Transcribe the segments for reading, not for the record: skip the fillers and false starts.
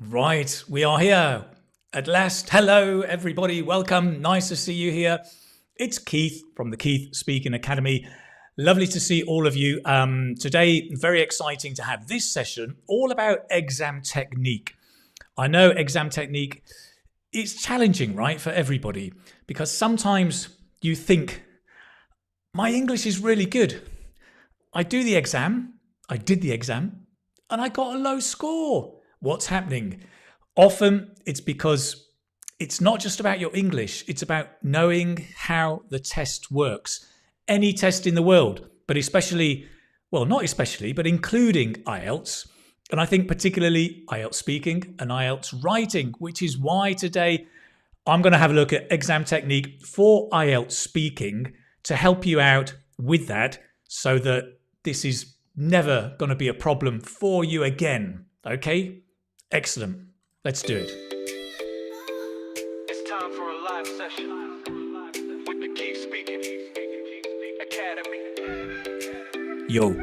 Right, we are here at last. Hello, everybody. Welcome. Nice to see you here. It's Keith from the Keith Speaking Academy. Lovely to see all of you. Today, very exciting to have this session all about exam technique. I know exam technique is challenging, right, for everybody, because sometimes you think, my English is really good. I did the exam, and I got a low score. What's happening? Often it's because it's not just about your English, it's about knowing how the test works. Any test in the world, but especially, well, not especially, but including IELTS. And I think particularly IELTS speaking and IELTS writing, which is why today I'm going to have a look at exam technique for IELTS speaking to help you out with that so that this is never going to be a problem for you again. Okay? Excellent. Let's do it. It's time for a live session with the Keith Speaking Academy. Yo.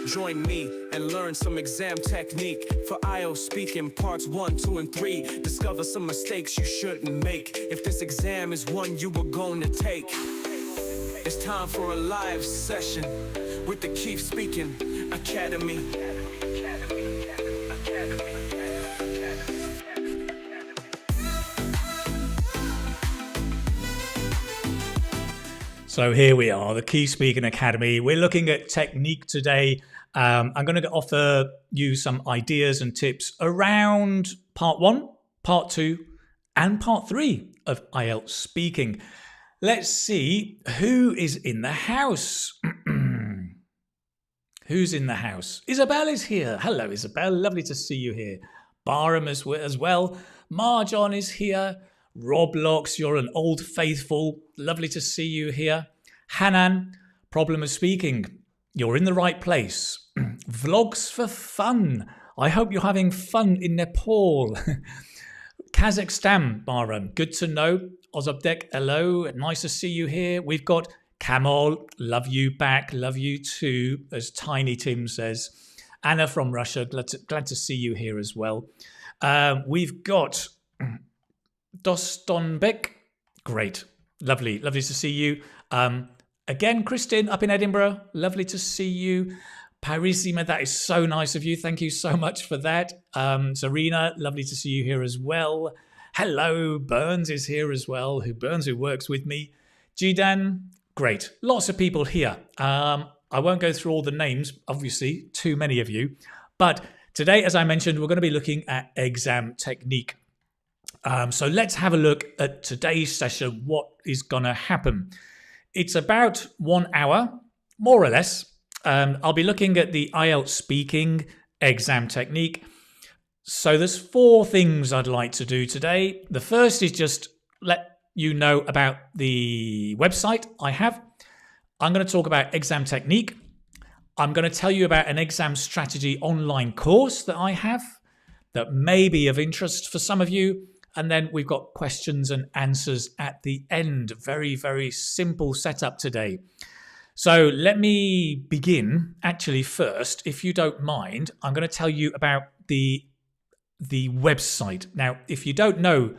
Join me and learn some exam technique for IELTS speaking parts 1, 2, and 3. Discover some mistakes you shouldn't make if this exam is one you were going to take. It's time for a live session with the Keith Speaking Academy. So here we are, the Keith Speaking Academy. We're looking at technique today. I'm going to offer you some ideas and tips around part 1, part 2, and part 3 of IELTS speaking. Let's see who is in the house. Who's in the house? Isabel is here. Hello, Isabel. Lovely to see you here. Barham as well. Marjon is here. Roblox, you're an old faithful. Lovely to see you here. Hanan, problem of speaking. You're in the right place. Vlogs for fun. I hope you're having fun in Nepal. Kazakhstan, Baran, good to know. Ozobdek, hello. Nice to see you here. We've got Kamal, love you back. Love you too, as Tiny Tim says. Anna from Russia, glad to see you here as well. We've got Dostonbek, great, lovely to see you. Again, Kristin up in Edinburgh, lovely to see you. Parisima, that is so nice of you. Thank you so much for that. Serena, lovely to see you here as well. Hello, Burns is here as well. Burns who works with me. Jidan, great. Lots of people here. I won't go through all the names, obviously, too many of you. But today, as I mentioned, we're going to be looking at exam technique. So let's have a look at today's session, what is going to happen. It's about 1 hour, more or less. I'll be looking at the IELTS speaking exam technique. So there's 4 things I'd like to do today. The first is just let you know about the website I have. I'm going to talk about exam technique. I'm going to tell you about an exam strategy online course that I have that may be of interest for some of you. And then we've got questions and answers at the end. Very, very simple setup today. So let me begin. Actually, first, if you don't mind, I'm going to tell you about the website. Now, if you don't know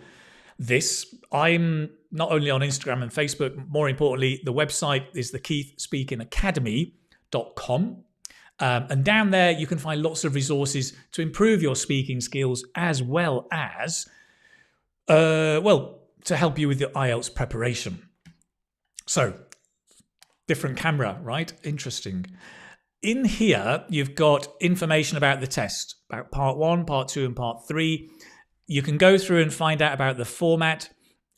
this, I'm not only on Instagram and Facebook, more importantly, the website is the keithspeakingacademy.com. And down there, you can find lots of resources to improve your speaking skills as well as to help you with your IELTS preparation. So, different camera, right? Interesting. In here, you've got information about the test, about part 1, part 2, and part 3. You can go through and find out about the format.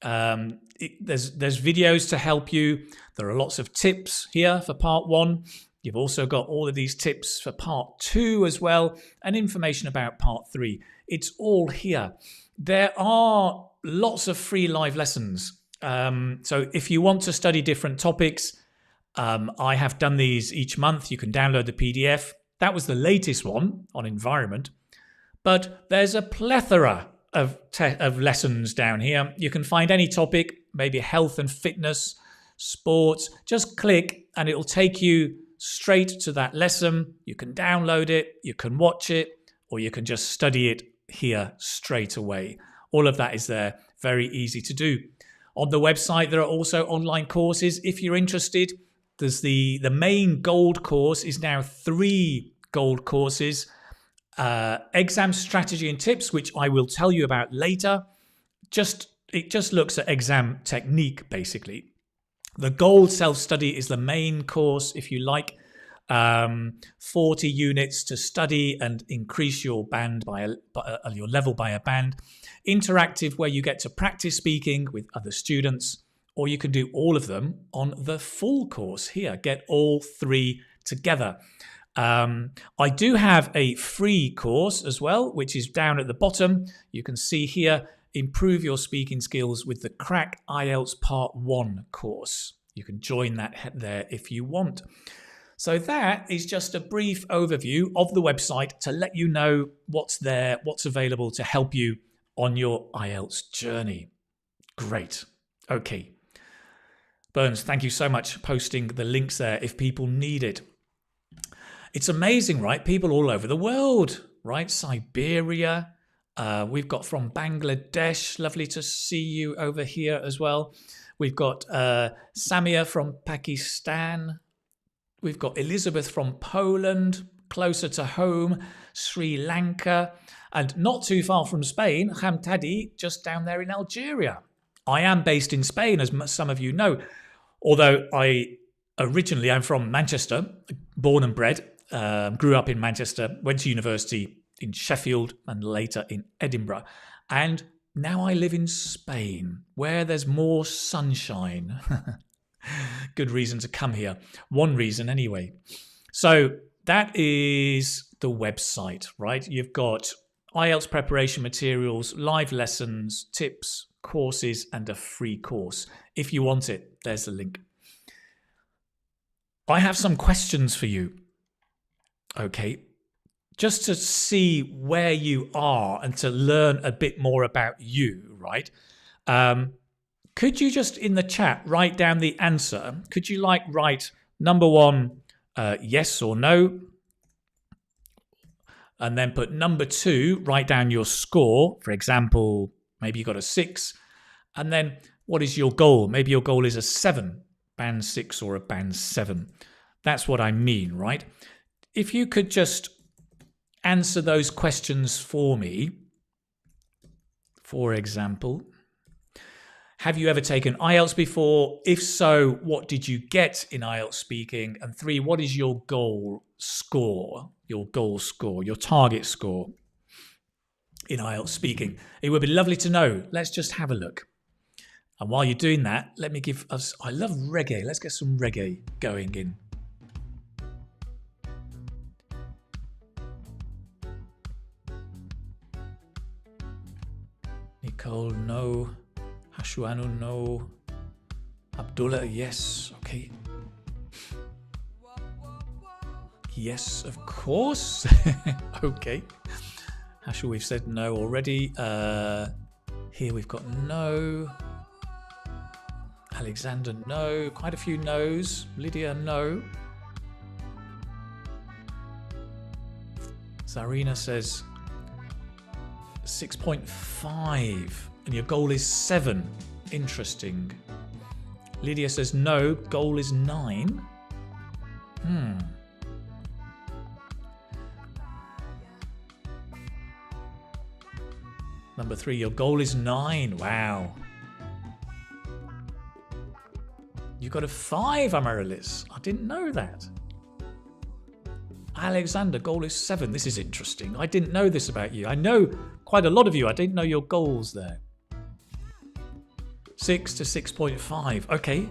There's videos to help you. There are lots of tips here for part 1. You've also got all of these tips for part 2 as well, and information about part 3. It's all here. There are lots of free live lessons. So if you want to study different topics, I have done these each month. You can download the PDF. That was the latest one on environment. But there's a plethora of lessons down here. You can find any topic, maybe health and fitness, sports. Just click and it'll take you straight to that lesson. You can download it, you can watch it, or you can just study it here straight away. All of that is there, very easy to do. On the website, there are also online courses if you're interested. There's the main gold course is now 3 gold courses. Exam strategy and tips, which I will tell you about later. It just looks at exam technique, basically. The gold self-study is the main course, if you like. 40 units to study and increase your band your level by a band. Interactive, where you get to practice speaking with other students, or you can do all of them on the full course here. Get all 3 together. I do have a free course as well, which is down at the bottom. You can see here, improve your speaking skills with the Crack IELTS Part 1 course. You can join that there if you want. So that is just a brief overview of the website to let you know what's there, what's available to help you on your IELTS journey. Great. Okay. Burns, thank you so much for posting the links there if people need it. It's amazing, right? People all over the world, right? Siberia. We've got from Bangladesh. Lovely to see you over here as well. We've got Samia from Pakistan. We've got Elizabeth from Poland, closer to home, Sri Lanka, and not too far from Spain, Hamtadi, just down there in Algeria. I am based in Spain, as some of you know, although I'm from Manchester, born and bred, grew up in Manchester, went to university in Sheffield and later in Edinburgh. And now I live in Spain, where there's more sunshine. Good reason to come here. One reason anyway. So that is the website, right? You've got IELTS preparation materials, live lessons, tips, courses, and a free course. If you want it, there's the link. I have some questions for you. Okay. Just to see where you are and to learn a bit more about you, right? Could you just in the chat write down the answer? Could you write number 1, yes or no? And then put number 2, write down your score. For example, maybe you got a 6. And then what is your goal? Maybe your goal is a 7, band 6 or a band 7. That's what I mean, right? If you could just answer those questions for me. For example, have you ever taken IELTS before? If so, what did you get in IELTS speaking? And 3, what is your goal score? Your goal score, your target score in IELTS speaking. It would be lovely to know. Let's just have a look. And while you're doing that, let me give us, I love reggae. Let's get some reggae going in. Nicole, no. Hashuanu, no. Abdullah, yes. Okay. Yes, of course. Okay. Hashu, we've said no already. Here we've got no. Alexander, no. Quite a few no's. Lydia, no. Zarina says 6.5. And your goal is 7. Interesting. Lydia says no, goal is 9. Number 3, your goal is 9. Wow. You got a 5, Amaryllis. I didn't know that. Alexander, goal is 7. This is interesting. I didn't know this about you. I know quite a lot of you. I didn't know your goals there. 6 to 6.5. Okay.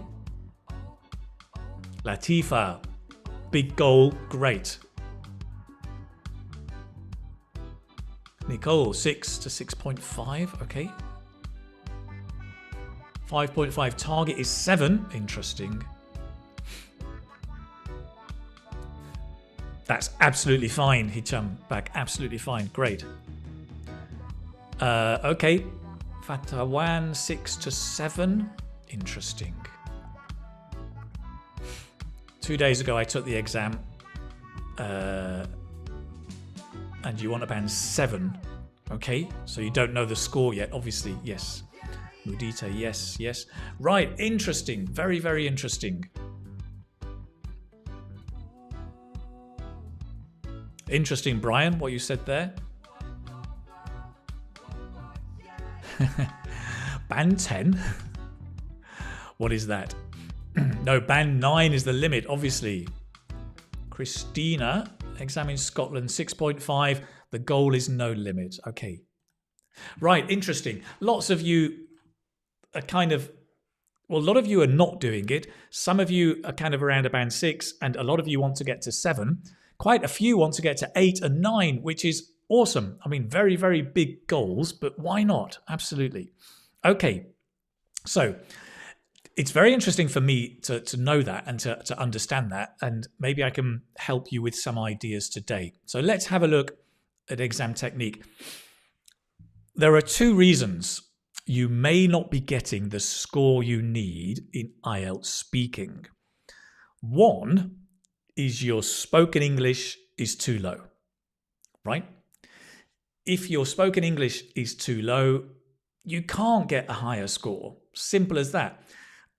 Latifa, big goal. Great. Nicole, 6 to 6.5. Okay. 5.5 target is 7. Interesting. That's absolutely fine, Hicham. Back, absolutely fine. Great. Okay. Fatawan, 6 to 7. Interesting. 2 days ago, I took the exam. And you want a band 7. Okay, so you don't know the score yet, obviously. Yes. Mudita, yes, yes. Right, interesting. Very, very interesting. Interesting, Brian, what you said there. Band 10? What is that? No, band 9 is the limit, obviously. Christina, exam in Scotland 6.5. The goal is no limit. Okay. Right, interesting. Lots of you are kind of, well, a lot of you are not doing it. Some of you are kind of around a band 6, and a lot of you want to get to 7. Quite a few want to get to 8 and 9, which is awesome. I mean, very, very big goals, but why not? Absolutely. Okay, so it's very interesting for me to know that and to understand that, and maybe I can help you with some ideas today. So let's have a look at exam technique. There are 2 reasons you may not be getting the score you need in IELTS speaking. One is your spoken English is too low, right? If your spoken English is too low, you can't get a higher score. Simple as that.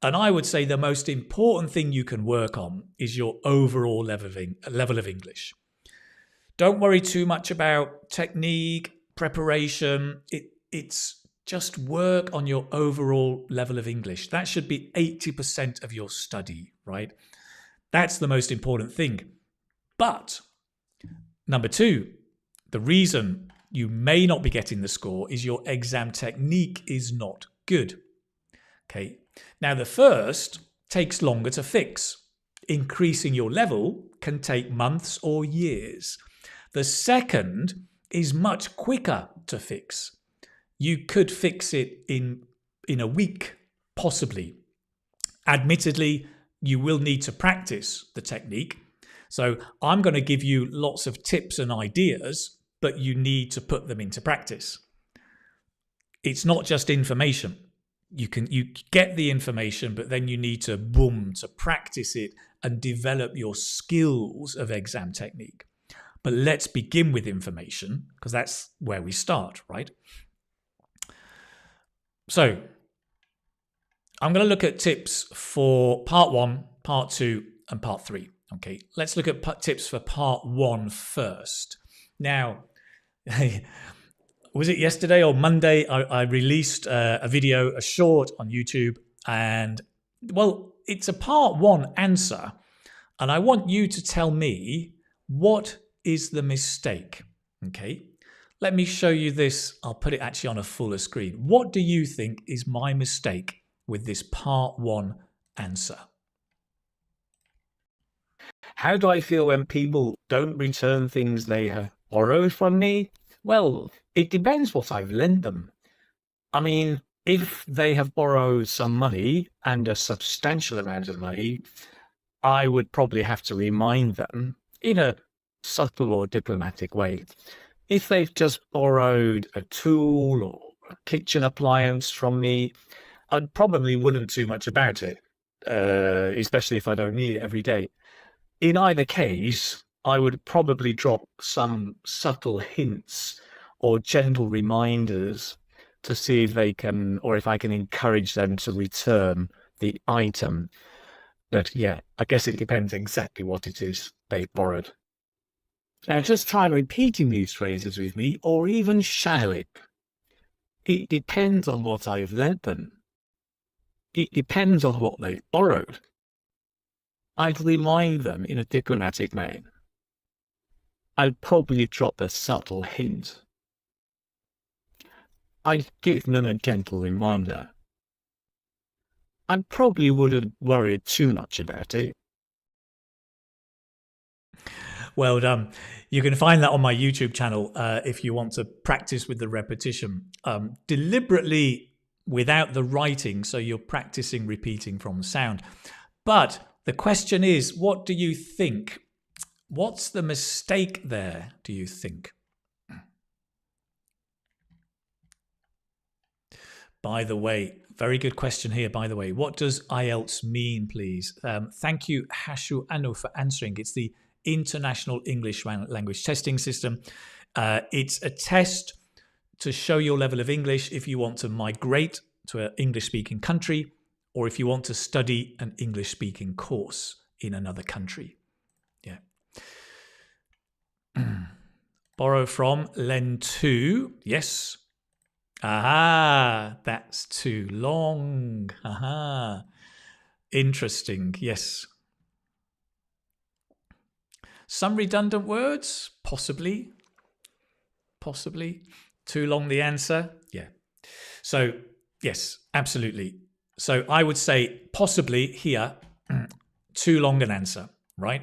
And I would say the most important thing you can work on is your overall level of English. Don't worry too much about technique, preparation. It's just work on your overall level of English. That should be 80% of your study, right? That's the most important thing. But number 2, the reason you may not be getting the score is your exam technique is not good. Okay. Now, the first takes longer to fix. Increasing your level can take months or years. The second is much quicker to fix. You could fix it in a week, possibly. Admittedly, you will need to practice the technique. So I'm going to give you lots of tips and ideas, but you need to put them into practice. It's not just information. You get the information, but then you need to practice it and develop your skills of exam technique. But let's begin with information, because that's where we start, right? So I'm going to look at tips for part 1, part 2, and part 3. Okay, let's look at tips for part 1 first. Now, was it yesterday or Monday? I released a video, a short on YouTube, and well, it's a part 1 answer, and I want you to tell me what is the mistake. Okay, let me show you this. I'll put it actually on a fuller screen. What do you think is my mistake with this part 1 answer? How do I feel when people don't return things they have borrowed from me? Well, it depends what I've lent them. I mean, if they have borrowed some money, and a substantial amount of money, I would probably have to remind them in a subtle or diplomatic way. If they've just borrowed a tool or a kitchen appliance from me, I probably wouldn't do much about it, especially if I don't need it every day. In either case, I would probably drop some subtle hints or gentle reminders to see if they can, or if I can encourage them to return the item. But yeah, I guess it depends exactly what it is they've borrowed. Now just try repeating these phrases with me, or even shouting. It depends on what I've lent them. It depends on what they've borrowed. I'd remind them in a diplomatic way. I'd probably drop a subtle hint. I'd give them a gentle reminder. I probably wouldn't worry too much about it. Well done. You can find that on my YouTube channel if you want to practice with the repetition. Deliberately without the writing, so you're practicing repeating from sound. But the question is, what do you think? What's the mistake there, do you think? By the way, very good question here, by the way. What does IELTS mean, please? Thank you, Hashu Anu, for answering. It's the International English Language Testing System. It's a test to show your level of English if you want to migrate to an English-speaking country or if you want to study an English-speaking course in another country. Yeah. Borrow from, lend to. Yes. Aha, that's too long. Aha. Interesting. Yes. Some redundant words? Possibly. Possibly. Too long the answer? Yeah. So, yes, absolutely. So I would say possibly here, too long an answer, right?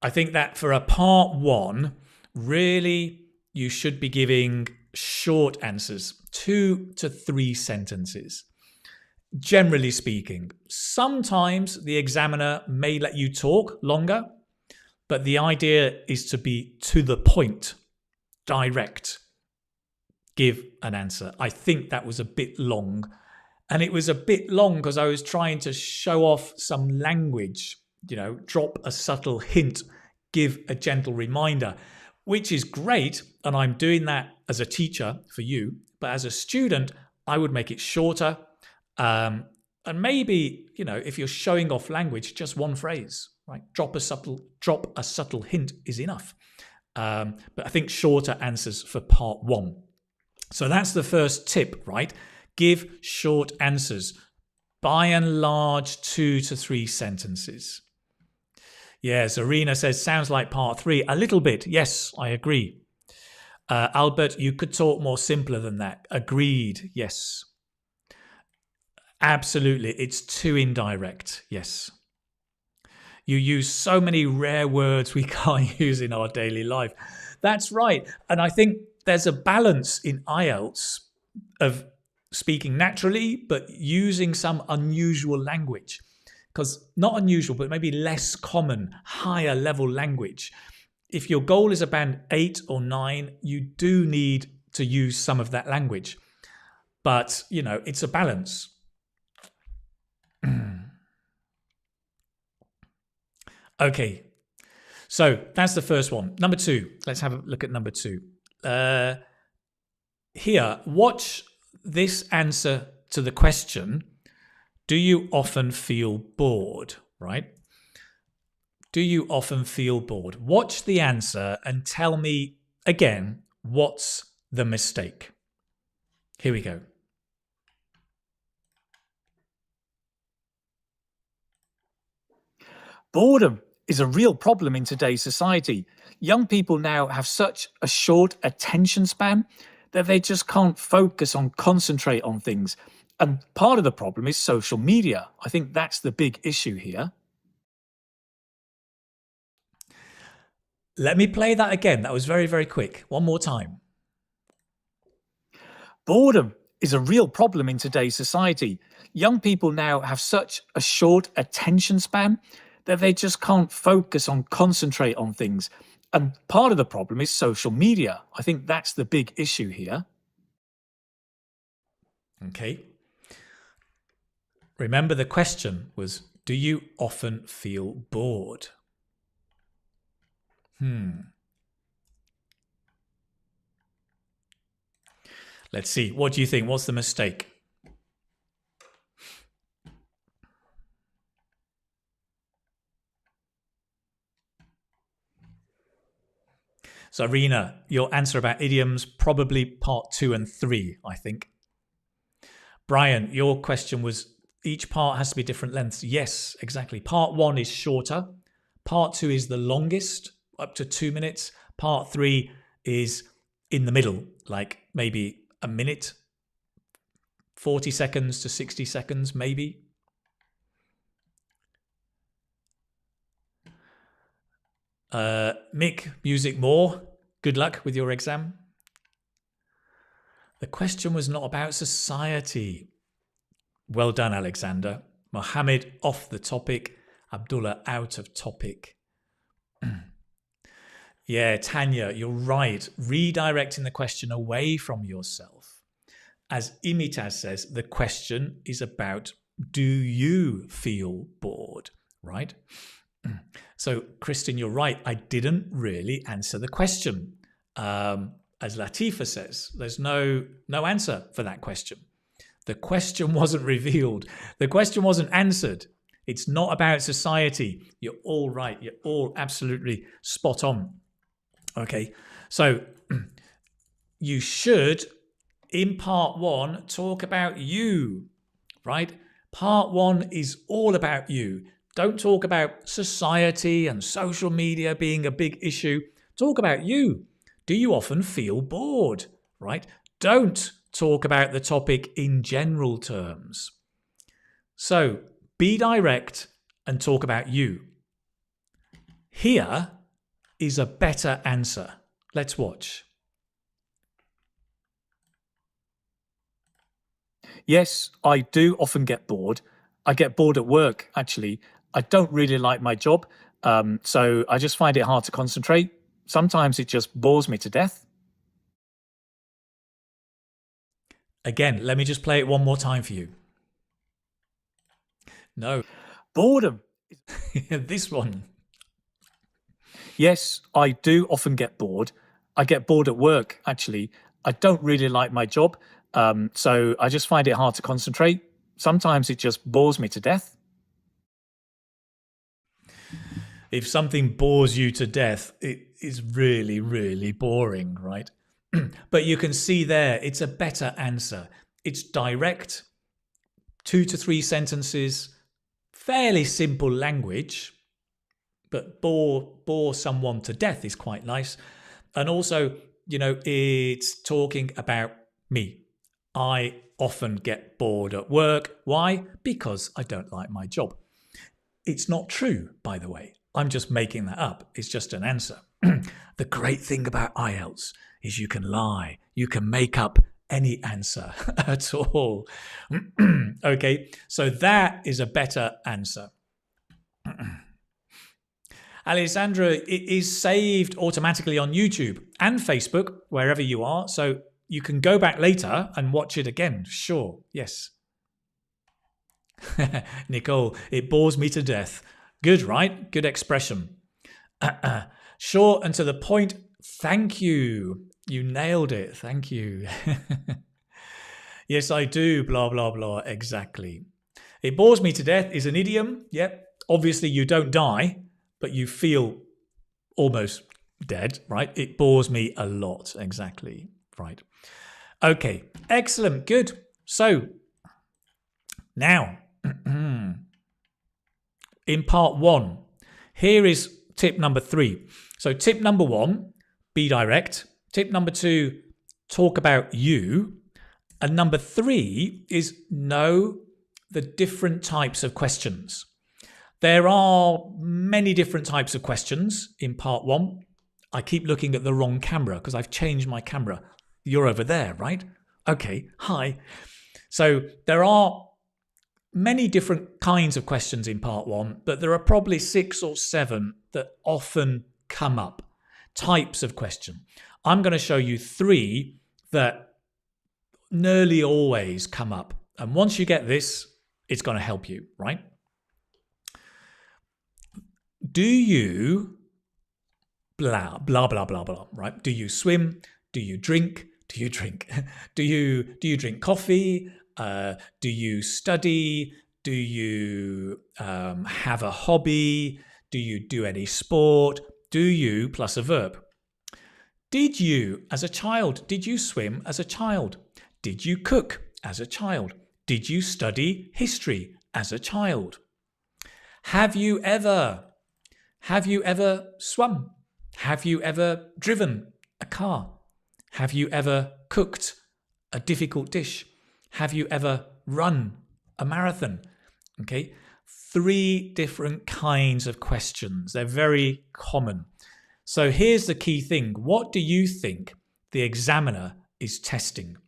I think that for a part one, really you should be giving short answers, 2 to 3 sentences. Generally speaking, sometimes the examiner may let you talk longer, but the idea is to be to the point, direct, give an answer. I think that was a bit long. And it was a bit long because I was trying to show off some language, drop a subtle hint, give a gentle reminder, which is great. And I'm doing that as a teacher for you. But as a student, I would make it shorter. And maybe, if you're showing off language, just one phrase, right? Drop a subtle hint is enough. But I think shorter answers for part one. So that's the first tip, right? Give short answers. By and large, 2 to 3 sentences. Yes, Arena says, sounds like part 3. A little bit. Yes, I agree. Albert, you could talk more simpler than that. Agreed. Yes. Absolutely. It's too indirect. Yes. You use so many rare words we can't use in our daily life. That's right. And I think there's a balance in IELTS of speaking naturally, but using some unusual language. Because not unusual, but maybe less common, higher level language. If your goal is a band 8 or 9, you do need to use some of that language. But, it's a balance. Okay. So that's the first one. Number 2. Let's have a look at number 2. Here, watch this answer to the question, do you often feel bored, right? Do you often feel bored? Watch the answer and tell me again, what's the mistake? Here we go. Boredom is a real problem in today's society. Young people now have such a short attention span that they just can't focus on, concentrate on things. And part of the problem is social media. I think that's the big issue here. Let me play that again. That was very, very quick. One more time. Boredom is a real problem in today's society. Young people now have such a short attention span that they just can't focus on, concentrate on things. And part of the problem is social media. I think that's the big issue here. Okay. Remember the question was, do you often feel bored? Let's see. What do you think? What's the mistake? So, Arena, your answer about idioms, probably part 2 and 3, I think. Brian, your question was, each part has to be different lengths. Yes, exactly. Part 1 is shorter. Part 2 is the longest, up to 2 minutes. Part 3 is in the middle, like maybe a minute, 40 seconds to 60 seconds, maybe. Mick, music more. Good luck with your exam. The question was not about society. Well done, Alexander. Mohammed off the topic. Abdullah out of topic. Yeah, Tanya, you're right. Redirecting the question away from yourself. As Imitaz says, the question is about, do you feel bored, right? So, Kristen, you're right. I didn't really answer the question. as Latifa says, there's no answer for that question. The question wasn't revealed. The question wasn't answered. It's not about society. You're all right. You're all absolutely spot on. Okay, so you should, in part one, talk about you, right? Part one is all about you. Don't talk about society and social media being a big issue. Talk about you. Do you often feel bored, right? Don't talk about the topic in general terms. So be direct and talk about you. Here is a better answer. Let's watch. Yes, I do often get bored. I get bored at work, actually. I don't really like my job, so I just find it hard to concentrate. Sometimes it just bores me to death. Again, let me just play it one more time for you. No, Boredom. this one. Yes, I do often get bored. I get bored at work, actually. I don't really like my job, so I just find it hard to concentrate. Sometimes it just bores me to death. If something bores you to death, it is really, really boring, right? But you can see there, it's a better answer. It's direct, 2 to 3 sentences, fairly simple language, but bore someone to death is quite nice. And also, it's talking about me. I often get bored at work. Why? Because I don't like my job. It's not true, by the way. I'm just making that up. It's just an answer. The great thing about IELTS is you can lie. You can make up any answer at all. Okay, so that is a better answer. Alessandra, it is saved automatically on YouTube and Facebook, wherever you are. So you can go back later and watch it again. Sure, yes. Nicole, it bores me to death. Good, right? Good expression. Short and to the point. Thank you. You nailed it. Thank you. Yes, I do. Blah, blah, blah. Exactly. It bores me to death is an idiom. Yep. Obviously, you don't die, but you feel almost dead, right? It bores me a lot. Exactly. Right. Okay. Excellent. Good. So now, in part one, here is tip number 3. So tip number 1, be direct. Tip number 2, talk about you. And number 3 is know the different types of questions. There are many different types of questions in part 1. I keep looking at the wrong camera because I've changed my camera. You're over there, right? Okay, hi. So there are many different kinds of questions in part 1, but there are probably 6 or 7 that often come up. Types of question. I'm going to show you 3 that nearly always come up. And once you get this, it's going to help you, right? Do you blah, blah, blah, blah, blah, right? Do you swim? Do you drink? Do you drink? Do you drink coffee? Do you study? Do you have a hobby? Do you do any sport? Do you plus a verb. Did you, as a child, did you swim as a child? Did you cook as a child? Did you study history as a child? Have you ever swum? Have you ever driven a car? Have you ever cooked a difficult dish? Have you ever run a marathon? Okay, 3 different kinds of questions. They're very common. So here's the key thing. What do you think the examiner is testing?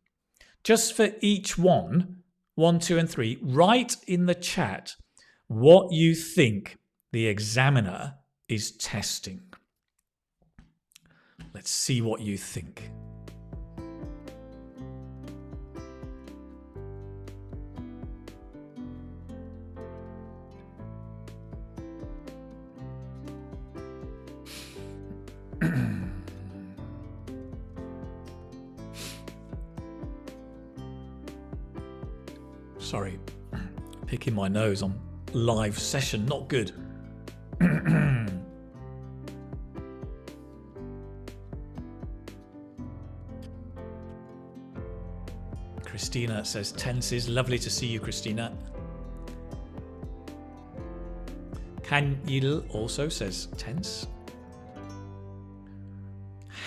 Just for each one, 1, 2, and 3, write in the chat what you think the examiner is testing. Let's see what you think. Sorry, picking my nose on live session, not good. Christina says tenses. Lovely to see you, Christina. Kanyil also says tense.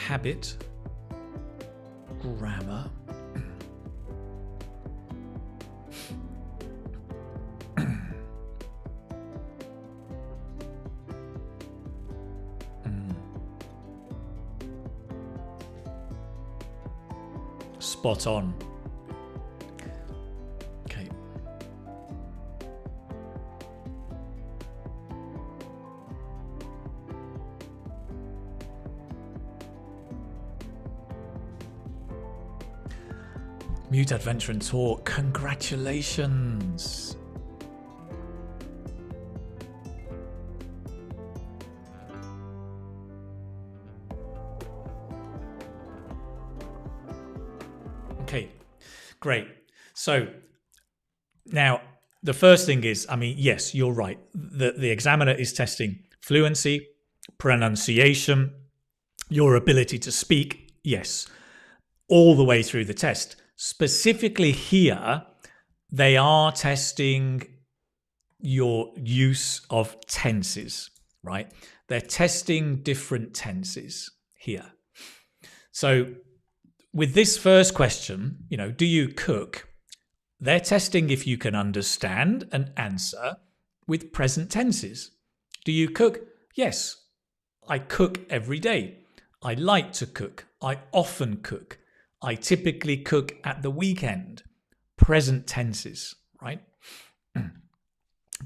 Habit. Grammar. Spot on. Okay. Mute Adventure and Tour, congratulations. Okay, great. So now the first thing is, I mean, yes, you're right. The examiner is testing fluency, pronunciation, your ability to speak, yes, all the way through the test. Specifically here, they are testing your use of tenses, right? They're testing different tenses here. So with this first question, you know, do you cook? They're testing if you can understand and answer with present tenses. Do you cook? Yes, I cook every day. I like to cook. I often cook. I typically cook at the weekend. Present tenses, right?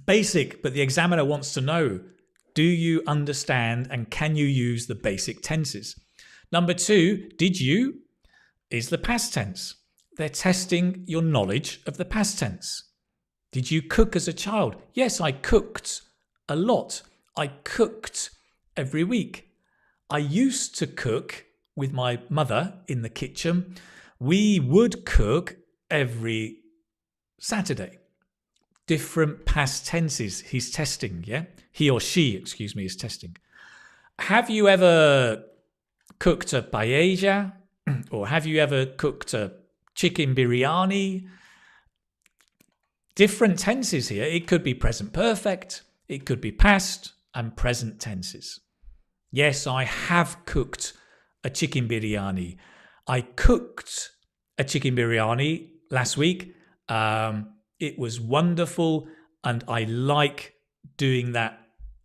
Basic, but the examiner wants to know, do you understand and can you use the basic tenses? Number two, did you is the past tense. They're testing your knowledge of the past tense. Did you cook as a child? Yes, I cooked a lot. I cooked every week. I used to cook with my mother in the kitchen. We would cook every Saturday. Different past tenses he's testing, yeah? He or she, excuse me, is testing. Have you ever cooked a paella? Or have you ever cooked a chicken biryani? Different tenses here. It could be present perfect. It could be past and present tenses. Yes, I have cooked a chicken biryani. I cooked a chicken biryani last week. It was wonderful and I like doing that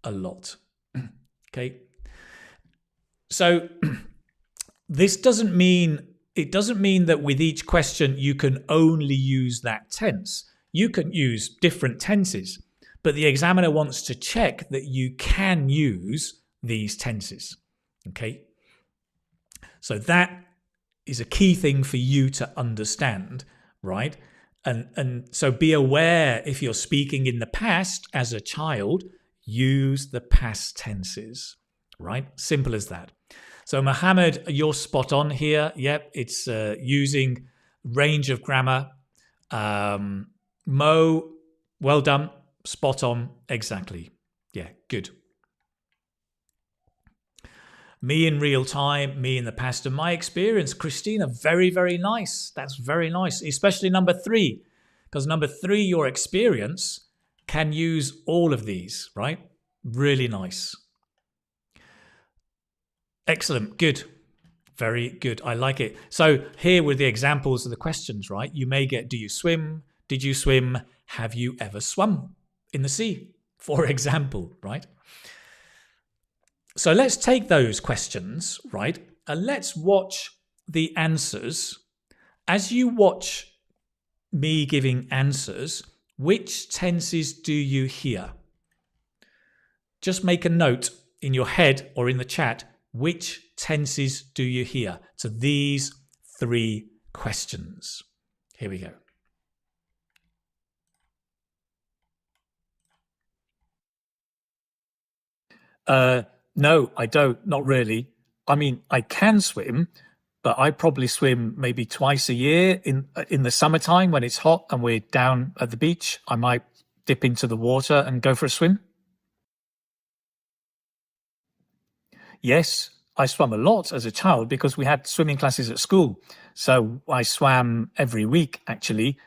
a lot. Okay. So this doesn't mean that with each question you can only use that tense. You can use different tenses, but the examiner wants to check that you can use these tenses. Okay? So that is a key thing for you to understand, right? And so be aware if you're speaking in the past as a child, use the past tenses, right? Simple as that. So Mohammed, you're spot on here. Yep, it's using range of grammar. Mo, well done. Spot on. Exactly. Yeah, good. Me in real time, me in the past, and my experience. Christina, very, very nice. That's very nice, especially number 3. Because number 3, your experience, can use all of these, right? Really nice. Excellent. Good. Very good. I like it. So here were the examples of the questions, right? You may get, do you swim? Did you swim? Have you ever swum in the sea? For example, right? So let's take those questions, right? And let's watch the answers. As you watch me giving answers, which tenses do you hear? Just make a note in your head or in the chat. Which tenses do you hear to these 3 questions? Here we go. No, I don't. Not really. I mean, I can swim, but I probably swim maybe twice a year. In the summertime when it's hot and we're down at the beach, I might dip into the water and go for a swim. Yes, I swam a lot as a child because we had swimming classes at school. So I swam every week, actually.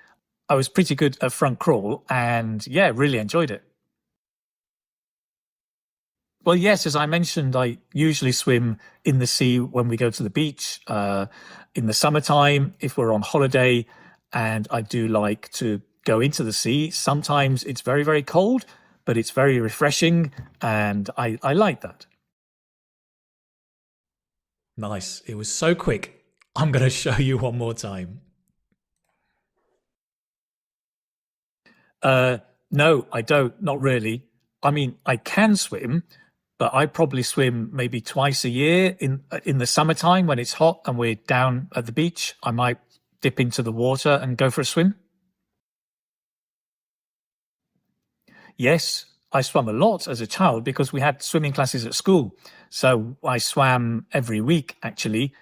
I was pretty good at front crawl and, yeah, really enjoyed it. Well, yes, as I mentioned, I usually swim in the sea when we go to the beach, in the summertime, if we're on holiday, and I do like to go into the sea. Sometimes it's very, very cold, but it's very refreshing, and I like that. Nice. It was so quick. I'm going to show you one more time. No, I don't. Not really. I mean, I can swim, but I probably swim maybe twice a year. In the summertime when it's hot and we're down at the beach, I might dip into the water and go for a swim. Yes, I swam a lot as a child because we had swimming classes at school. So I swam every week, actually.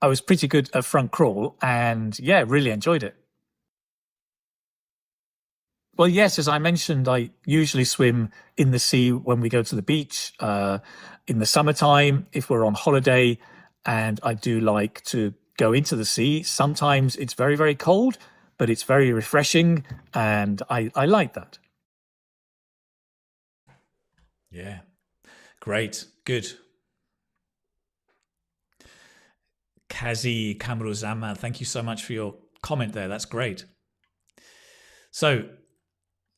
I was pretty good at front crawl and, yeah, really enjoyed it. Well, yes, as I mentioned, I usually swim in the sea when we go to the beach, in the summertime, if we're on holiday, and I do like to go into the sea. Sometimes it's very, very cold, but it's very refreshing, and I like that. Yeah, great, good. Kazi Kamruzama, thank you so much for your comment there. That's great. So,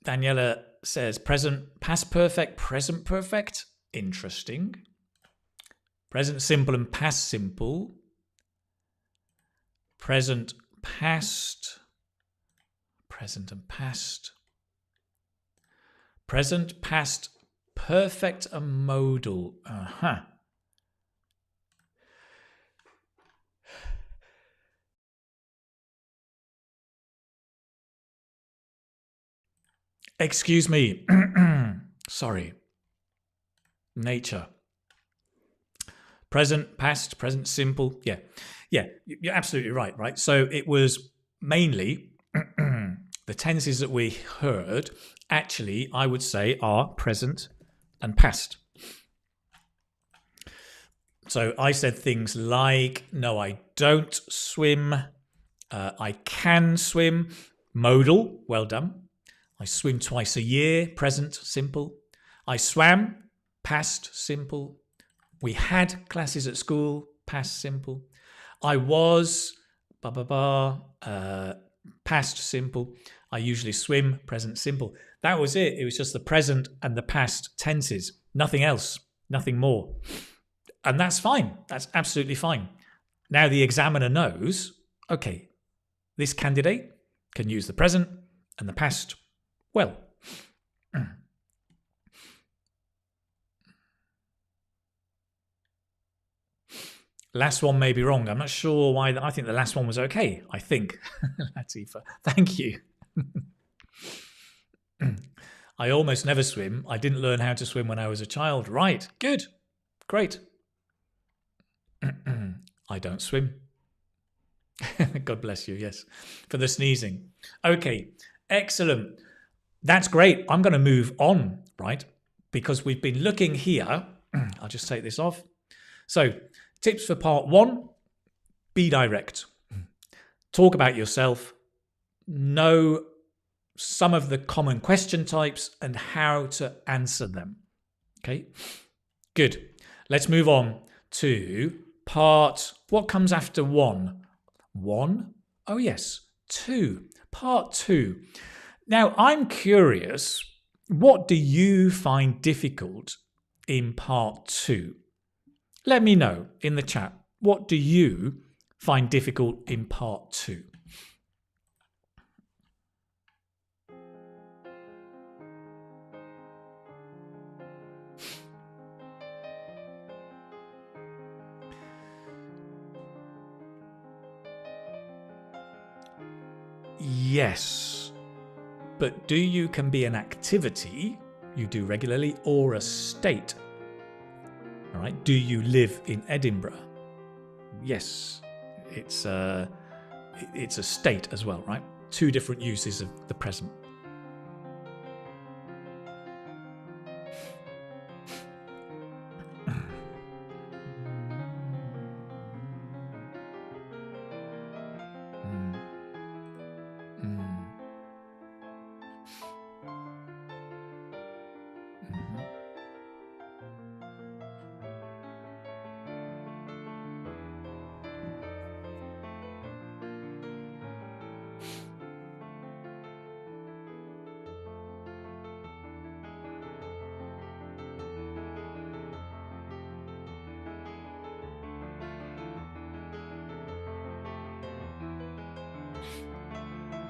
Daniela says present, past perfect, present perfect. Interesting. Present simple and past simple. Present past. Present and past. Present past perfect and modal. Excuse me. Sorry. Nature. Present, past, present simple. Yeah. Yeah, you're absolutely right? So it was mainly the tenses that we heard, actually, I would say, are present and past. So I said things like, no, I don't swim. I can swim. Modal, well done. I swim twice a year, present, simple. I swam, past, simple. We had classes at school, past, simple. I was, past, simple. I usually swim, present, simple. That was it. It was just the present and the past tenses. Nothing else, nothing more. And that's fine. That's absolutely fine. Now the examiner knows, okay, this candidate can use the present and the past well. Last one may be wrong. I'm not sure why. I think the last one was okay. I think. Latifa, thank you. I almost never swim. I didn't learn how to swim when I was a child. Right. Good. Great. I don't swim. God bless you. Yes. For the sneezing. Okay. Excellent. That's great. I'm going to move on, right? Because we've been looking here. I'll just take this off. So, tips for part 1. Be direct. Talk about yourself. Know some of the common question types and how to answer them. Okay? Good. Let's move on to what comes after 1? 1? Oh, yes. 2. Part 2. Now, I'm curious, what do you find difficult in part 2? Let me know in the chat. What do you find difficult in part 2? Yes, but can be an activity you do regularly or a state? All right. Do you live in Edinburgh? Yes. It's a state as well, right? Two different uses of the present.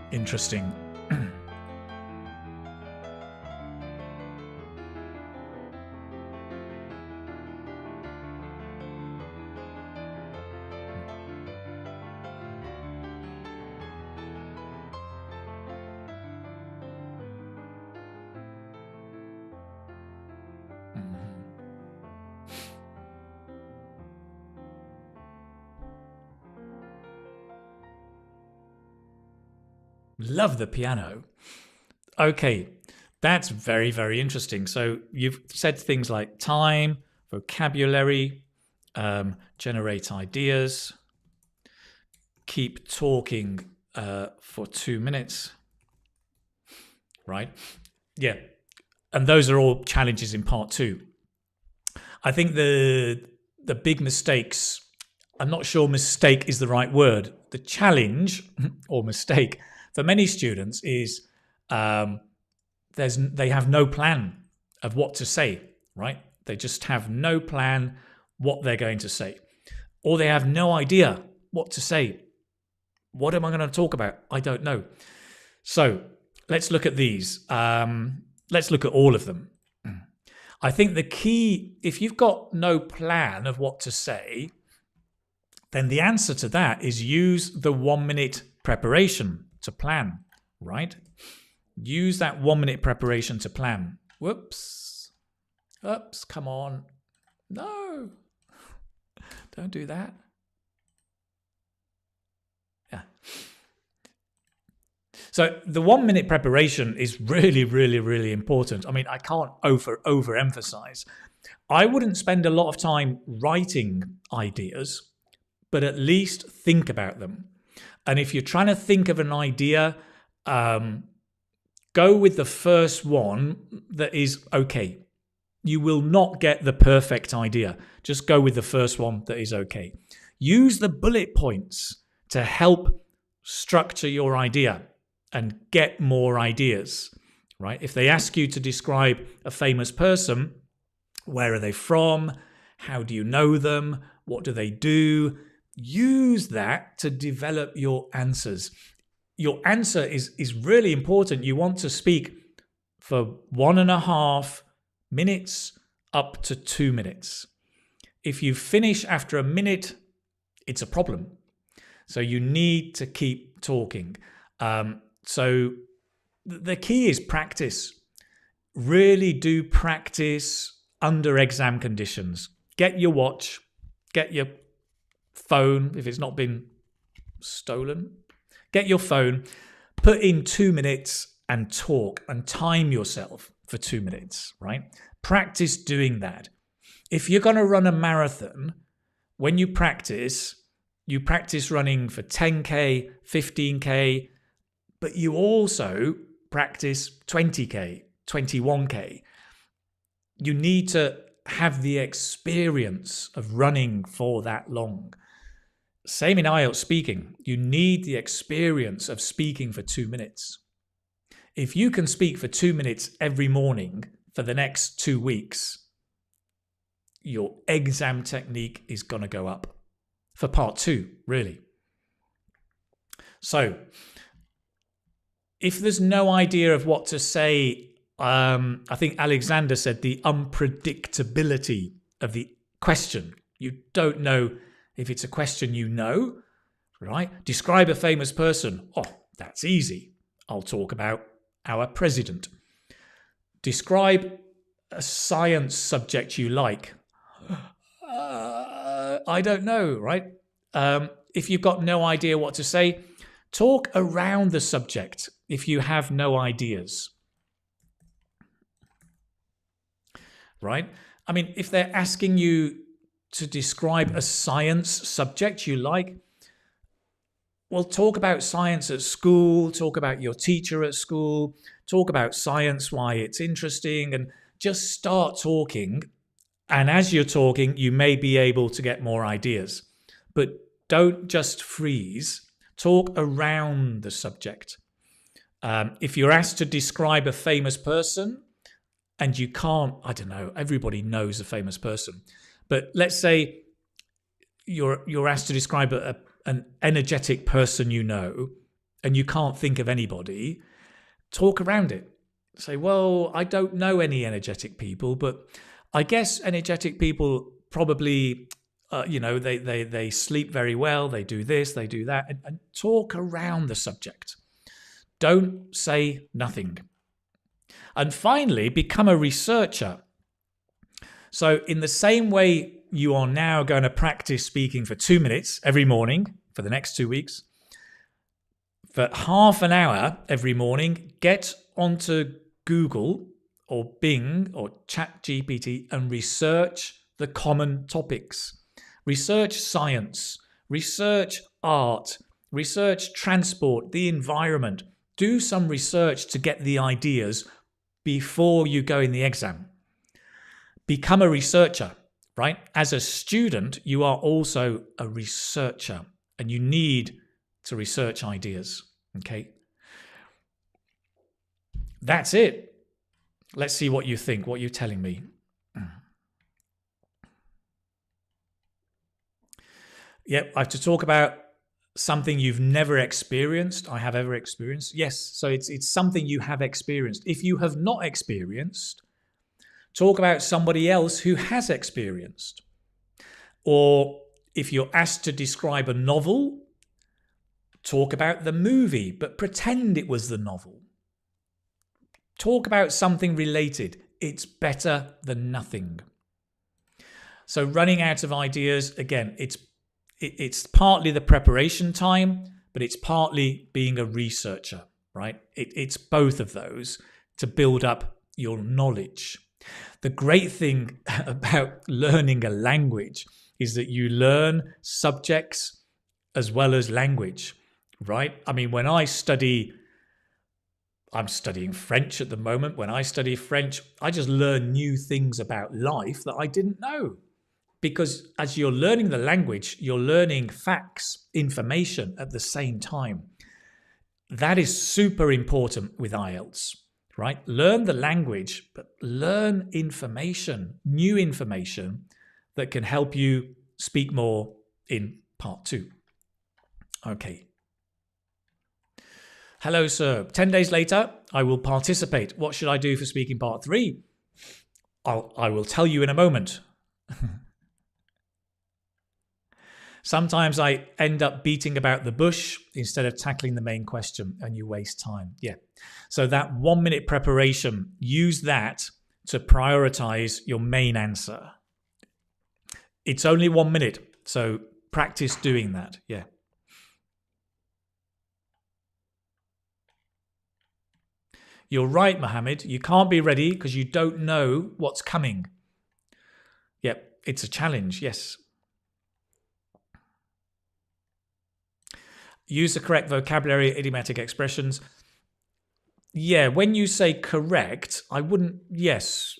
Interesting. Love the piano. Okay, that's very, very interesting. So you've said things like time, vocabulary, generate ideas, keep talking for 2 minutes, right? Yeah, and those are all challenges in part 2. I think the big mistakes, I'm not sure mistake is the right word. The challenge or mistake for many students is they have no plan of what to say, right? They just have no plan what they're going to say, or they have no idea what to say. What am I going to talk about? I don't know. So let's look at these. Let's look at all of them. I think the key, if you've got no plan of what to say, then the answer to that is use the 1 minute preparation to plan, right? Use that 1 minute preparation to plan. Whoops. Oops, come on. No. Don't do that. Yeah. So the 1 minute preparation is really, really, really important. I mean, I can't overemphasize. I wouldn't spend a lot of time writing ideas, but at least think about them. And if you're trying to think of an idea, go with the first one that is okay. You will not get the perfect idea. Just go with the first one that is okay. Use the bullet points to help structure your idea and get more ideas, right? If they ask you to describe a famous person, where are they from? How do you know them? What do they do? Use that to develop your answers. Your answer is really important. You want to speak for 1.5 minutes up to 2 minutes. If you finish after a minute, it's a problem. So you need to keep talking. So the key is practice. Really do practice under exam conditions. Get your watch, get your phone, if it's not been stolen, get your phone, put in 2 minutes and talk and time yourself for 2 minutes, right? Practice doing that. If you're going to run a marathon, when you practice running for 10K, 15K, but you also practice 20K, 21K. You need to have the experience of running for that long. Same in IELTS speaking. You need the experience of speaking for 2 minutes. If you can speak for 2 minutes every morning for the next 2 weeks, your exam technique is going to go up for part 2, really. So, if there's no idea of what to say, I think Alexander said the unpredictability of the question. You don't know if it's a question you know, right? Describe a famous person. Oh, that's easy. I'll talk about our president. Describe a science subject you like. I don't know, right? if you've got no idea what to say, talk around the subject if you have no ideas. Right? I mean, if they're asking you to describe a science subject you like, well, talk about science at school, talk about your teacher at school, talk about science, why it's interesting, and just start talking. And as you're talking, you may be able to get more ideas. But don't just freeze. Talk around the subject. If you're asked to describe a famous person, and you can't, I don't know, everybody knows a famous person. But let's say you're asked to describe an energetic person you know, and you can't think of anybody, talk around it. Say, well, I don't know any energetic people, but I guess energetic people probably, they sleep very well, they do this, they do that, and talk around the subject. Don't say nothing. And finally, become a researcher. So in the same way you are now going to practice speaking for 2 minutes every morning for the next 2 weeks, for half an hour every morning, get onto Google or Bing or ChatGPT and research the common topics. Research science, research art, research transport, the environment. Do some research to get the ideas before you go in the exam. Become a researcher, right? As a student, you are also a researcher and you need to research ideas, okay? That's it. Let's see what you think, what you're telling me. Yep, I have to talk about something you've never experienced. I have ever experienced. Yes, so it's something you have experienced. If you have not experienced, talk about somebody else who has experienced. Or if you're asked to describe a novel, talk about the movie, but pretend it was the novel. Talk about something related. It's better than nothing. So running out of ideas, again, it's partly the preparation time, but it's partly being a researcher, right? It's both of those to build up your knowledge. The great thing about learning a language is that you learn subjects as well as language, right? I mean, I'm studying French at the moment. When I study French, I just learn new things about life that I didn't know. Because as you're learning the language, you're learning facts, information at the same time. That is super important with IELTS, right? Learn the language, but learn information, new information that can help you speak more in part 2. Okay. Hello, sir. 10 days later, I will participate. What should I do for speaking part 3? I will tell you in a moment. Sometimes I end up beating about the bush instead of tackling the main question, and you waste time. Yeah. So that 1 minute preparation, use that to prioritize your main answer. It's only 1 minute, so practice doing that. Yeah. You're right, Mohammed. You can't be ready because you don't know what's coming. Yep, it's a challenge, yes. Use the correct vocabulary, idiomatic expressions. Yeah, when you say correct, I wouldn't, yes,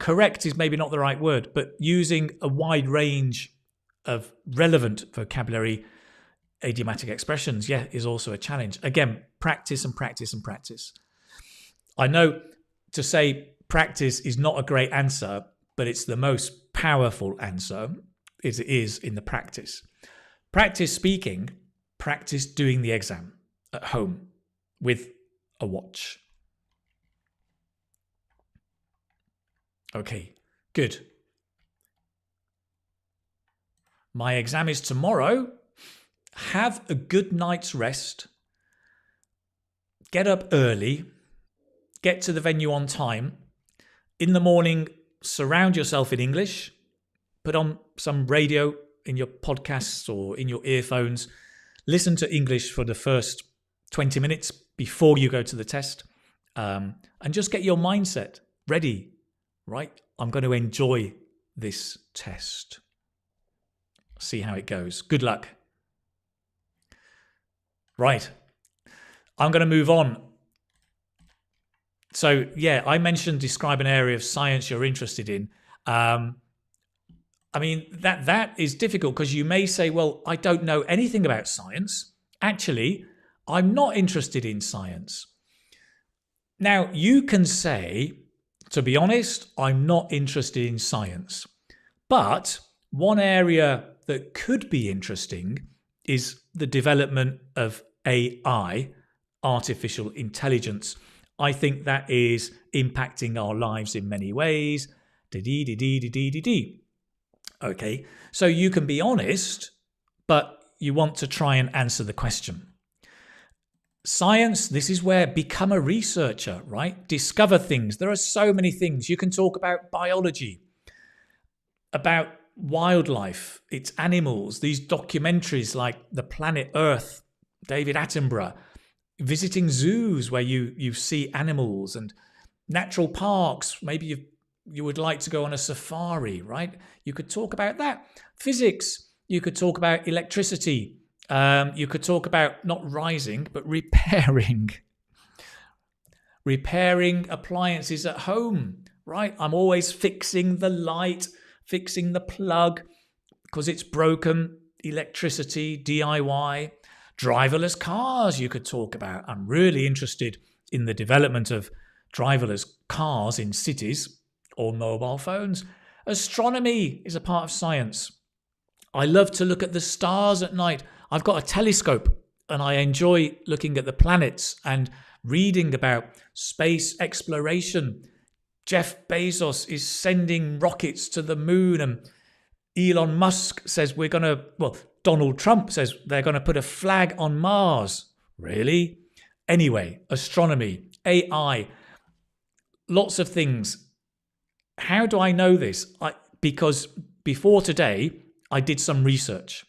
correct is maybe not the right word, but using a wide range of relevant vocabulary, idiomatic expressions, yeah, is also a challenge. Again, practice and practice and practice. I know to say practice is not a great answer, but it's the most powerful answer as it is in the practice. Practice speaking, practice doing the exam at home with a watch. Okay, good. My exam is tomorrow. Have a good night's rest. Get up early. Get to the venue on time. In the morning, surround yourself in English. Put on some radio your podcasts or in your earphones. Listen to English for the first 20 minutes before you go to the test, and just get your mindset ready, right? I'm going to enjoy this test. See how it goes. Good luck. Right. I'm going to move on. So, yeah, I mentioned describe an area of science you're interested in. I mean, that is difficult because you may say, well, I don't know anything about science. Actually, I'm not interested in science. Now, you can say, to be honest, I'm not interested in science. But one area that could be interesting is the development of AI, artificial intelligence. I think that is impacting our lives in many ways. Okay, so you can be honest, but you want to try and answer the question. Science, this is where become a researcher, right? Discover things. There are so many things. You can talk about biology, about wildlife, its animals, these documentaries like The Planet Earth, David Attenborough, visiting zoos where you see animals, and natural parks. Maybe you would like to go on a safari, right? You could talk about that. Physics, you could talk about electricity. You could talk about not rising, but repairing. Repairing appliances at home, right? I'm always fixing the light, fixing the plug because it's broken. Electricity, DIY. Driverless cars you could talk about. I'm really interested in the development of driverless cars in cities or mobile phones. Astronomy is a part of science. I love to look at the stars at night. I've got a telescope and I enjoy looking at the planets and reading about space exploration. Jeff Bezos is sending rockets to the moon, and Elon Musk says Donald Trump says they're going to put a flag on Mars. Really? Anyway, astronomy, AI, lots of things. How do I know this? Because before today, I did some research.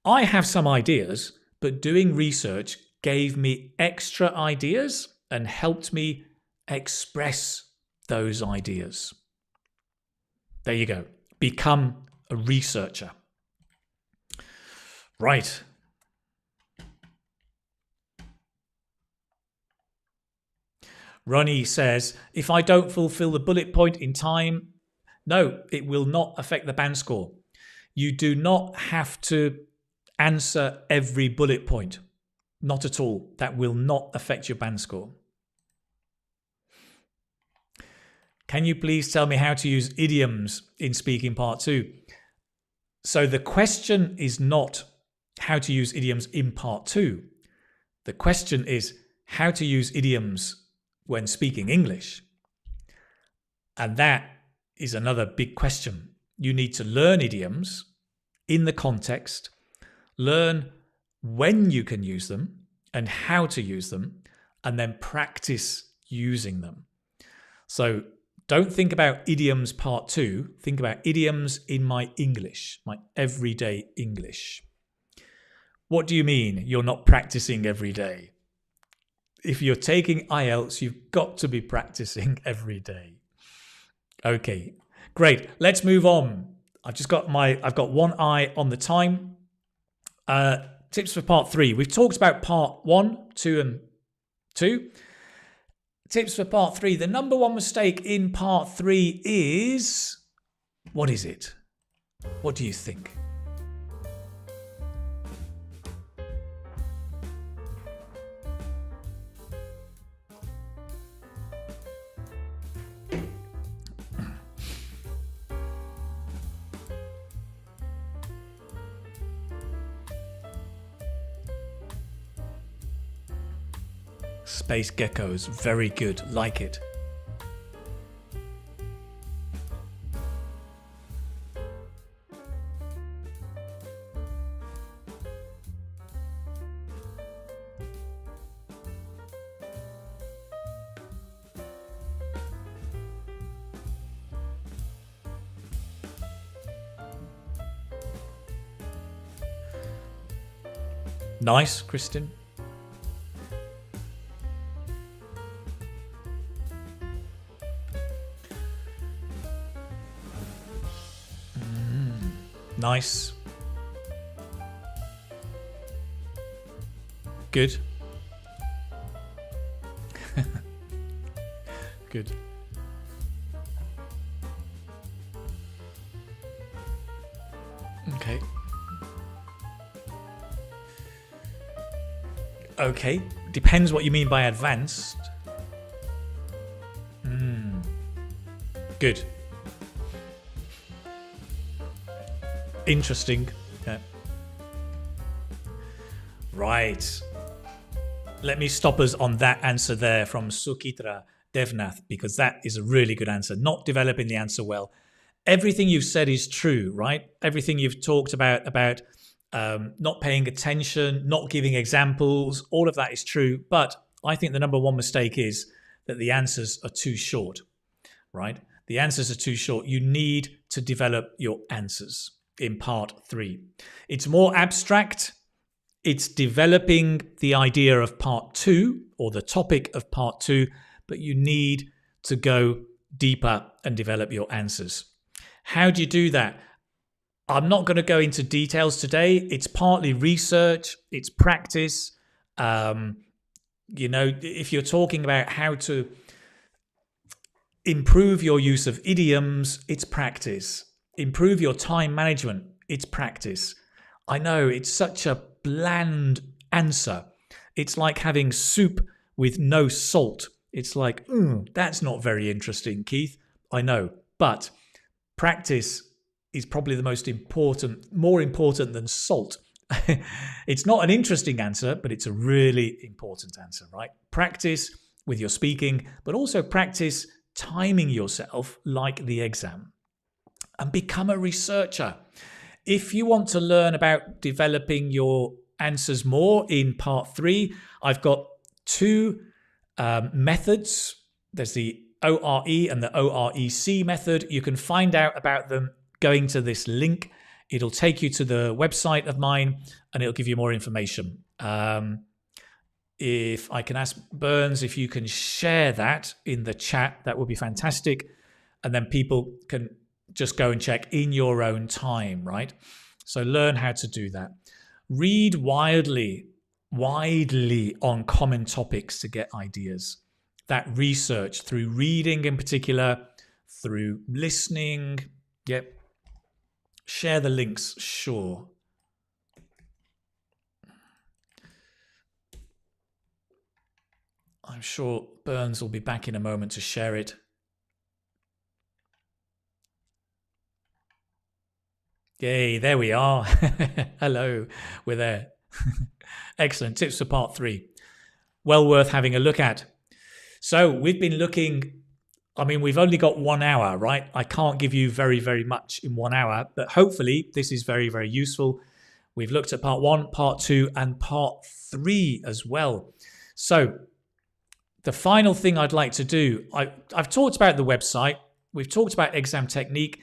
I have some ideas, but doing research gave me extra ideas and helped me express those ideas. There you go. Become a researcher. Right. Ronnie says, if I don't fulfill the bullet point in time, no, it will not affect the band score. You do not have to answer every bullet point. Not at all. That will not affect your band score. Can you please tell me how to use idioms in speaking part 2? So the question is not how to use idioms in part 2. The question is how to use idioms when speaking English. And that is another big question. You need to learn idioms in the context, learn when you can use them and how to use them, and then practice using them. So don't think about idioms part 2. Think about idioms in my English, my everyday English. What do you mean you're not practicing every day? If you're taking IELTS, you've got to be practicing every day. Okay, great. Let's move on. I've got one eye on the time. Tips for part 3. We've talked about part 1, 2, and 2. Tips for part 3. The number one mistake in part 3 is... What is it? What do you think? Space geckos, very good, like it. Nice, Kristen. Nice. Good. Good. Okay. Okay. Depends what you mean by advanced. Good. Interesting. Yeah. Right. Let me stop us on that answer there from Sukitra Devnath, because that is a really good answer. Not developing the answer well. Everything you've said is true, right? Everything you've talked about not paying attention, not giving examples, all of that is true. But I think the number one mistake is that the answers are too short, right? The answers are too short. You need to develop your answers in part 3. It's more abstract. It's developing the idea of part 2 or the topic of part 2, but you need to go deeper and develop your answers. How do you do that? I'm not going to go into details today. It's partly research, it's practice. If you're talking about how to improve your use of idioms, it's practice. Improve your time management, it's practice. I know it's such a bland answer. It's like having soup with no salt. It's like, that's not very interesting, Keith. I know, but practice is probably the more important than salt. It's not an interesting answer, but it's a really important answer, right? Practice with your speaking, but also practice timing yourself like the exam. And become a researcher. If you want to learn about developing your answers more in part 3, I've got 2 methods. There's the ORE and the OREC method. You can find out about them going to this link. It'll take you to the website of mine and it'll give you more information. If I can ask Burns if you can share that in the chat, that would be fantastic. And then people can just go and check in your own time, right? So learn how to do that. Read widely on common topics to get ideas. That research through reading in particular, through listening. Yep. Share the links, sure. I'm sure Burns will be back in a moment to share it. Yay, there we are. Hello, we're there. Excellent. Tips for part 3. Well worth having a look at. So we've been looking, we've only got 1 hour, right? I can't give you very, very much in 1 hour, but hopefully this is very, very useful. We've looked at part 1, part 2, and part 3 as well. So the final thing I'd like to do, I've talked about the website. We've talked about exam technique,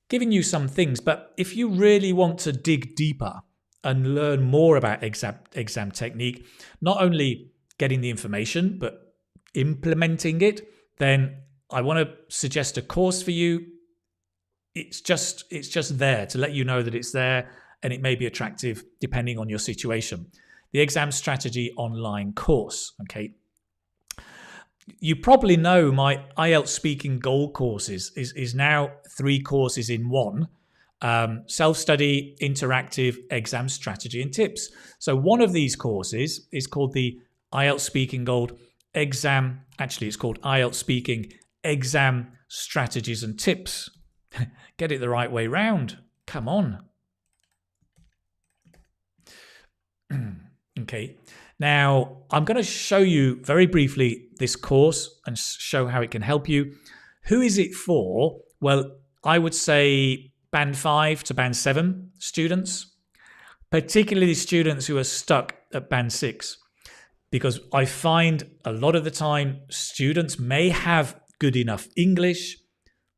giving you some things, but if you really want to dig deeper and learn more about exam technique, not only getting the information, but implementing it, then I want to suggest a course for you. It's just there to let you know that it's there, and it may be attractive depending on your situation. The Exam Strategy online course, okay? You probably know my IELTS Speaking Gold courses is now 3 courses in 1. Self-study, interactive, exam strategy and tips. So one of these courses is called the IELTS Speaking Gold exam. Actually, it's called IELTS Speaking Exam Strategies and Tips. Get it the right way round. Come on. Okay. Now, I'm going to show you very briefly this course and show how it can help you. Who is it for? Well, I would say Band 5 to Band 7 students, particularly students who are stuck at Band 6, because I find a lot of the time students may have good enough English,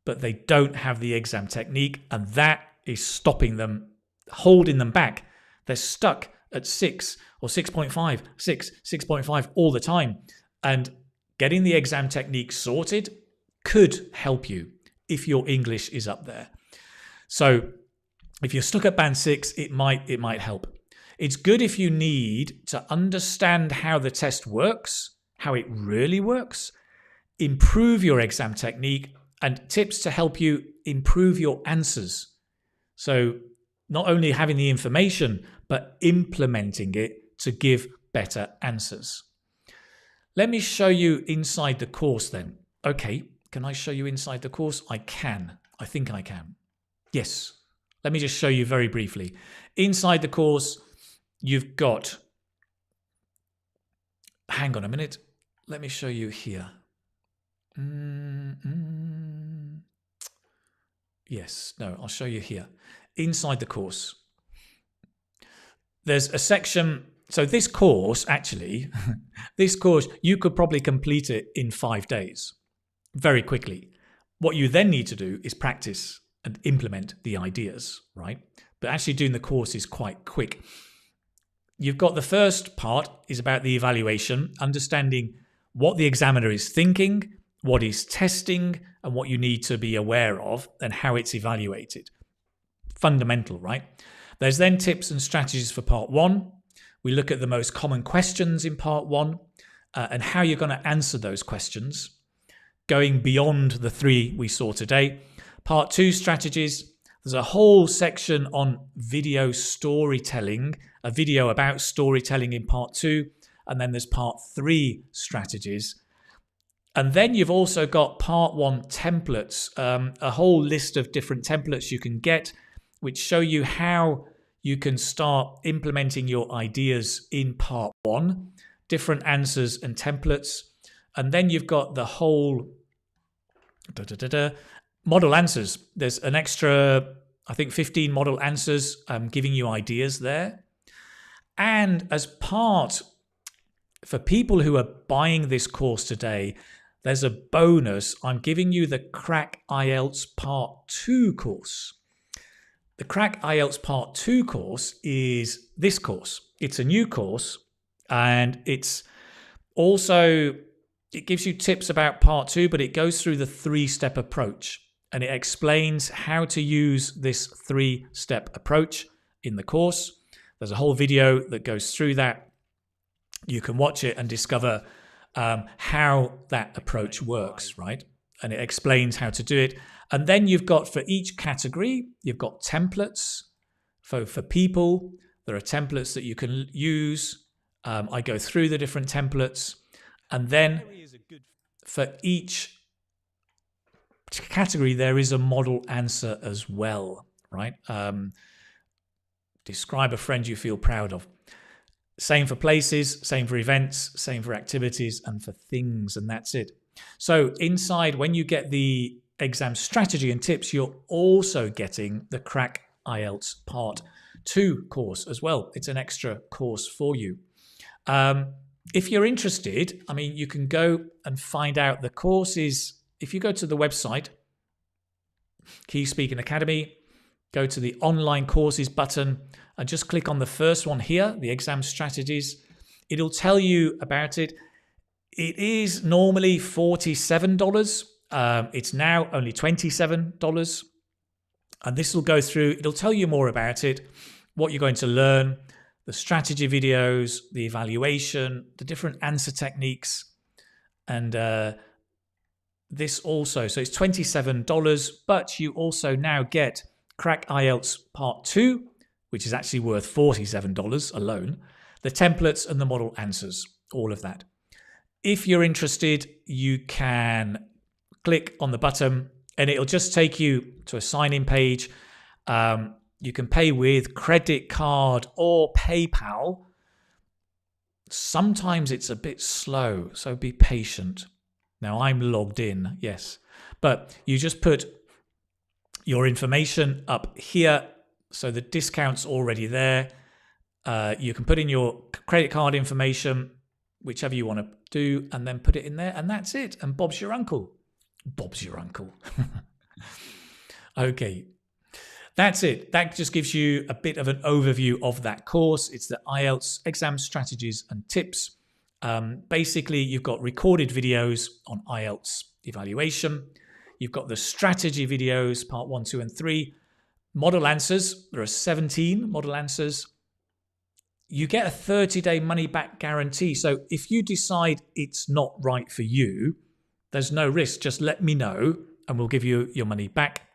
but they don't have the exam technique, and that is stopping them, holding them back. They're stuck at 6 or 6.5, 6, 6.5 all the time. And getting the exam technique sorted could help you if your English is up there. So if you're stuck at band 6, it might help. It's good if you need to understand how the test works, how it really works, improve your exam technique, and tips to help you improve your answers. So not only having the information, but implementing it to give better answers. Let me show you inside the course then. Okay, can I show you inside the course? I can. I think I can. Yes. Let me just show you very briefly. Inside the course, you've got... Hang on a minute. Let me show you here. Yes, no, I'll show you here. Inside the course, there's a section. So this course, actually, this course, you could probably complete it in 5 days, very quickly. What you then need to do is practice and implement the ideas, right? But actually doing the course is quite quick. You've got the first part is about the evaluation, understanding what the examiner is thinking, what he's testing, and what you need to be aware of and how it's evaluated. Fundamental, right? There's then tips and strategies for part 1. We look at the most common questions in part 1 and how you're going to answer those questions, going beyond the 3 we saw today. Part 2, strategies. There's a whole section on video storytelling, a video about storytelling in part 2. And then there's part 3, strategies. And then you've also got part 1 templates, a whole list of different templates you can get, which show you how you can start implementing your ideas in part 1, different answers and templates. And then you've got the whole model answers. There's an extra, I think, 15 model answers giving you ideas there. And as part, for people who are buying this course today, there's a bonus. I'm giving you the Crack IELTS Part 2 course. The Crack IELTS Part 2 course is this course. It's a new course, and it's also, it gives you tips about Part 2, but it goes through the 3-step approach, and it explains how to use this 3-step approach in the course. There's a whole video that goes through that. You can watch it and discover how that approach works, right? And it explains how to do it. And then you've got, for each category, you've got templates. For people, there are templates that you can use. I go through the different templates. And then for each category, there is a model answer as well, right? Describe a friend you feel proud of. Same for places, same for events, same for activities, and for things, and that's it. So inside, when you get the exam strategy and tips, you're also getting the Crack IELTS Part 2 course as well. It's an extra course for you. If you're interested, I mean, you can go and find out the courses. If you go to the website, Key Speaking Academy, go to the online courses button and just click on the first one here, the exam strategies. It'll tell you about it. It is normally $47. It's now only $27. And this will go through, it'll tell you more about it, what you're going to learn, the strategy videos, the evaluation, the different answer techniques. And this also, so it's $27, but you also now get Crack IELTS Part 2, which is actually worth $47 alone, the templates and the model answers, all of that. If you're interested, you can click on the button and it'll just take you to a sign-in page. You can pay with credit card or PayPal. Sometimes it's a bit slow, so be patient. Now I'm logged in, yes, but you just put your information up here. So the discount's already there. You can put in your credit card information, whichever you want to do, and then put it in there, and that's it. And Bob's your uncle. Bob's your uncle. Okay. That's it. That just gives you a bit of an overview of that course. It's the IELTS exam strategies and tips. Basically, you've got recorded videos on IELTS evaluation. You've got the strategy videos, part 1, 2, and 3. Model answers. There are 17 model answers. You get a 30-day money-back guarantee. So if you decide it's not right for you, there's no risk. Just let me know and we'll give you your money back.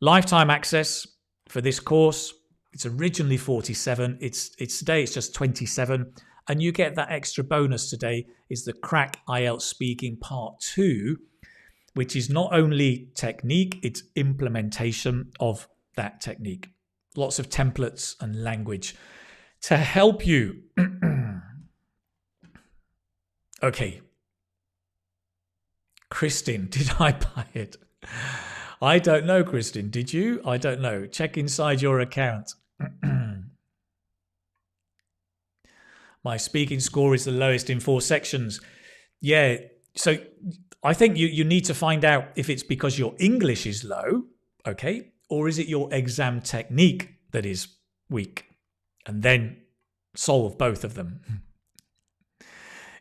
Lifetime access for this course. It's originally 47. It's today it's just 27. And you get that extra bonus today is the Crack IELTS Speaking Part 2, which is not only technique, it's implementation of that technique. Lots of templates and language to help you. Okay. Kristin, did I buy it? I don't know, Kristin. Did you? I don't know. Check inside your account. My speaking score is the lowest in 4 sections. Yeah. So I think you need to find out if it's because your English is low, okay? Or is it your exam technique that is weak? And then solve both of them.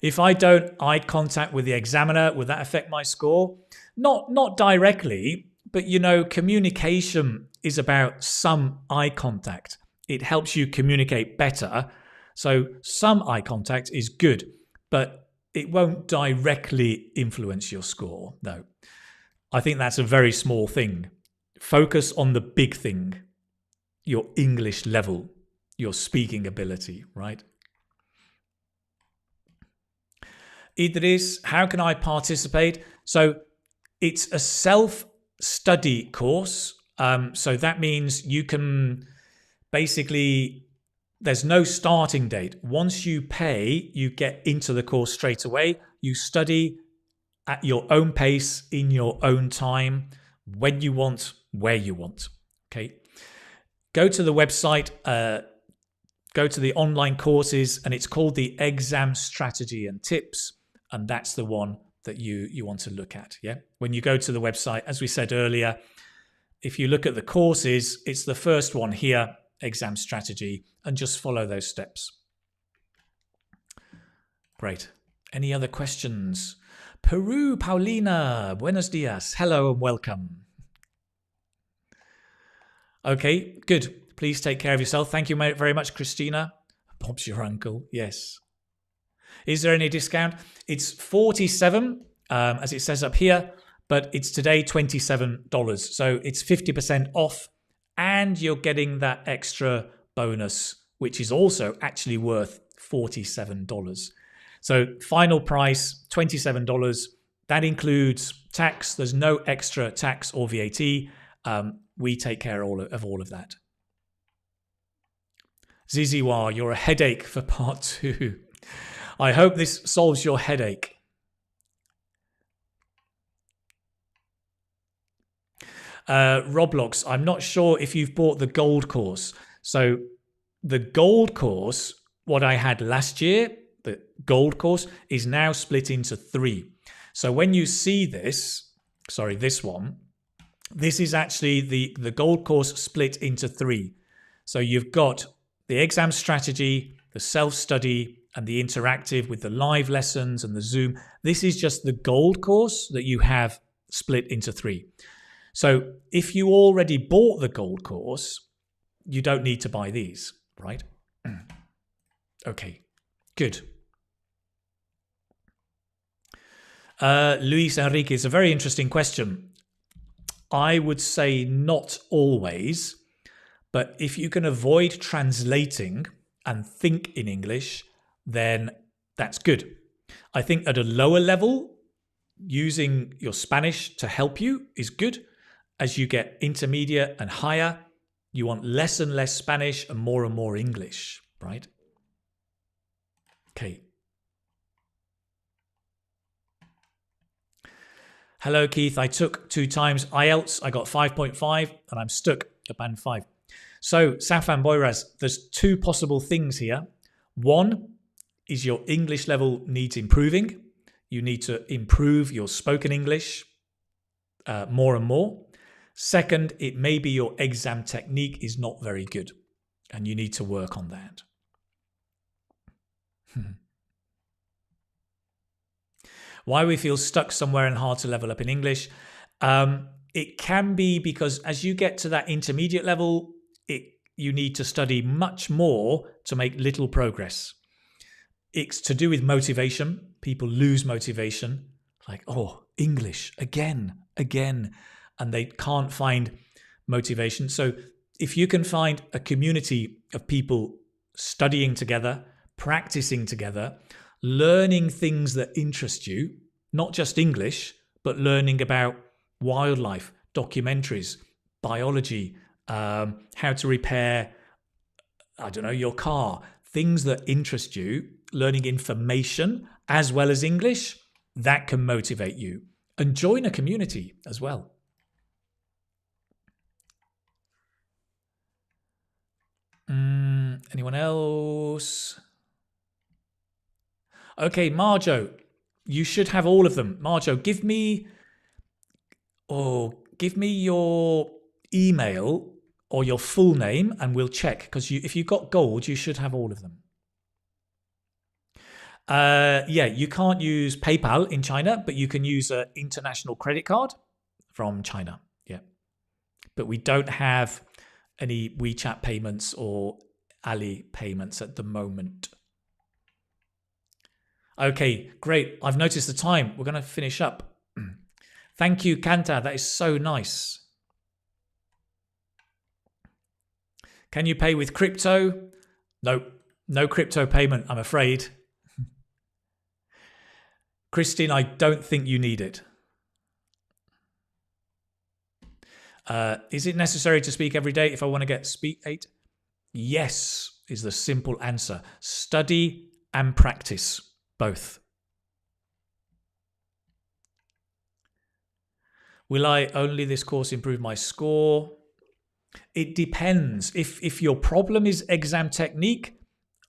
If I don't eye contact with the examiner, will that affect my score? Not directly, but communication is about some eye contact. It helps you communicate better. So some eye contact is good, but it won't directly influence your score. No, I think that's a very small thing. Focus on the big thing, your English level, your speaking ability, right? Idris, how can I participate? So it's a self-study course. So that means you can basically, there's no starting date. Once you pay, you get into the course straight away. You study at your own pace, in your own time, when you want, where you want. Okay. Go to the website, go to the online courses, and it's called the Exam Strategy and Tips. And that's the one that you want to look at. Yeah. When you go to the website, as we said earlier, if you look at the courses, it's the first one here, Exam Strategy, and just follow those steps. Great. Any other questions? Peru, Paulina, buenos dias. Hello and welcome. Okay, good. Please take care of yourself. Thank you very much, Christina. Bob's your uncle. Yes. Is there any discount? It's $47, as it says up here, but it's today $27. So it's 50% off, and you're getting that extra bonus, which is also actually worth $47. So final price, $27. That includes tax. There's no extra tax or VAT. We take care of all of that. Ziziwa, you're a headache for part 2. I hope this solves your headache. Roblox, I'm not sure if you've bought the gold course. So the gold course, what I had last year, the gold course, is now split into 3. So when you see this one, this is actually the gold course split into 3. So you've got the exam strategy, the self-study, and the interactive with the live lessons and the Zoom. This is just the gold course that you have split into 3. So if you already bought the gold course, you don't need to buy these, right? Okay, good. Luis Enrique, is a very interesting question. I would say not always, but if you can avoid translating and think in English, then that's good. I think at a lower level, using your Spanish to help you is good. As you get intermediate and higher, you want less and less Spanish and more English, right? Okay. Hello, Keith. I took 2 times IELTS. I got 5.5 and I'm stuck at band 5. So, Safan Boyraz, there's 2 possible things here. One is your English level needs improving. You need to improve your spoken English more and more. Second, it may be your exam technique is not very good and you need to work on that. Why we feel stuck somewhere and hard to level up in English. It can be because as you get to that intermediate level, you need to study much more to make little progress. It's to do with motivation. People lose motivation. Like, oh, English, again, and they can't find motivation. So if you can find a community of people studying together, practicing together, learning things that interest you, not just English, but learning about wildlife, documentaries, biology, how to repair, I don't know, your car, things that interest you, learning information as well as English, that can motivate you. And join a community as well. Anyone else? Okay, Marjo, you should have all of them. Marjo, give me your email or your full name and we'll check, because if you got gold, you should have all of them. Yeah, you can't use PayPal in China, but you can use an international credit card from China. Yeah. But we don't have any WeChat payments or Ali payments at the moment. Okay, great. I've noticed the time. We're going to finish up. Thank you, Kanta. That is so nice. Can you pay with crypto? No, no crypto payment, I'm afraid. Christine, I don't think you need it. Is it necessary to speak every day if I want to get speak 8? Yes, is the simple answer. Study and practice, both. Will I only this course improve my score? It depends. If your problem is exam technique,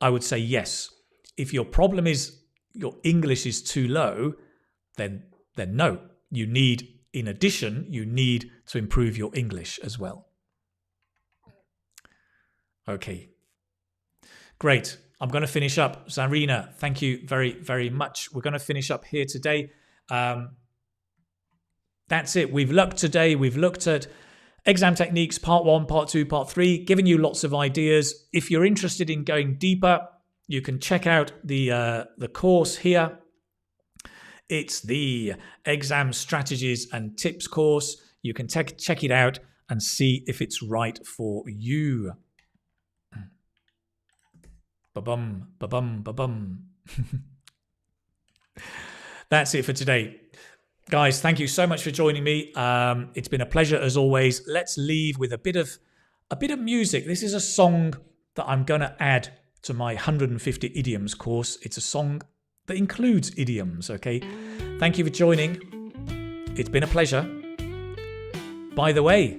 I would say yes. If your problem is your English is too low, then no. You need, in addition, you need to improve your English as well. Okay. Great. I'm going to finish up. Zarina, thank you very, very much. We're going to finish up here today. That's it. We've looked today. We've looked at exam techniques, part 1, part 2, part 3, giving you lots of ideas. If you're interested in going deeper, you can check out the course here. It's the Exam Strategies and Tips course. You can check it out and see if it's right for you. Ba-bum, ba-bum, ba-bum. That's it for today. Guys, thank you so much for joining me. It's been a pleasure as always. Let's leave with a bit of music. This is a song that I'm going to add to my 150 idioms course. It's a song that includes idioms, okay? Thank you for joining. It's been a pleasure. By the way,